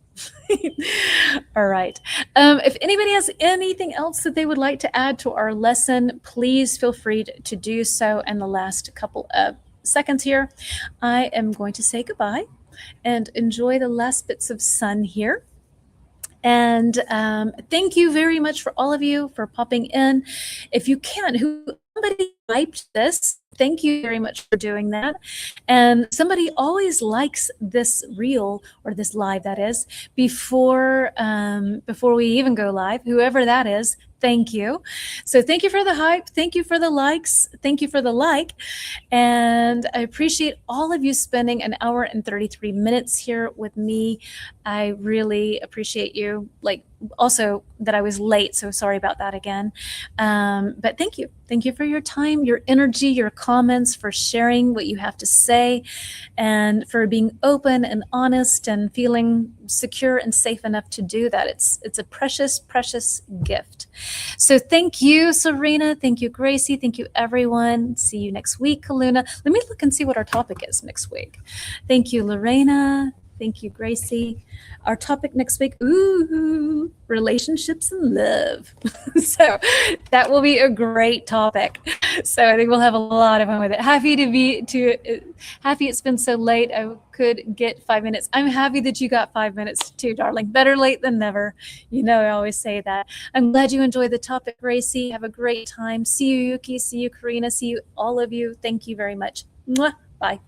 S1: All right. If anybody has anything else that they would like to add to our lesson, please feel free to do so. In the last couple of seconds here, I am going to say goodbye and enjoy the last bits of sun here. And thank you very much for all of you for popping in. If you can, who somebody typed this, thank you very much for doing that. And somebody always likes this reel or this live, that is, before we even go live. Whoever that is, thank you. So thank you for the hype. Thank you for the likes. Thank you for the like. And I appreciate all of you spending an hour and 33 minutes here with me. I really appreciate you. Like, also that I was late, so sorry about that again. But thank you. Thank you for your time, your energy, your comments, for sharing what you have to say, and for being open and honest and feeling secure and safe enough to do that. It's a precious, precious gift. So thank you, Serena. Thank you, Gracie. Thank you, everyone. See you next week, Kaluna. Let me look and see what our topic is next week. Thank you, Lorena. Thank you, Gracie. Our topic next week, ooh, relationships and love. So that will be a great topic. So I think we'll have a lot of fun with it. Happy it's been so late. I could get 5 minutes. I'm happy that you got 5 minutes too, darling. Better late than never. You know, I always say that. I'm glad you enjoyed the topic, Gracie. Have a great time. See you, Yuki. See you, Karina. See you, all of you. Thank you very much. Mwah. Bye.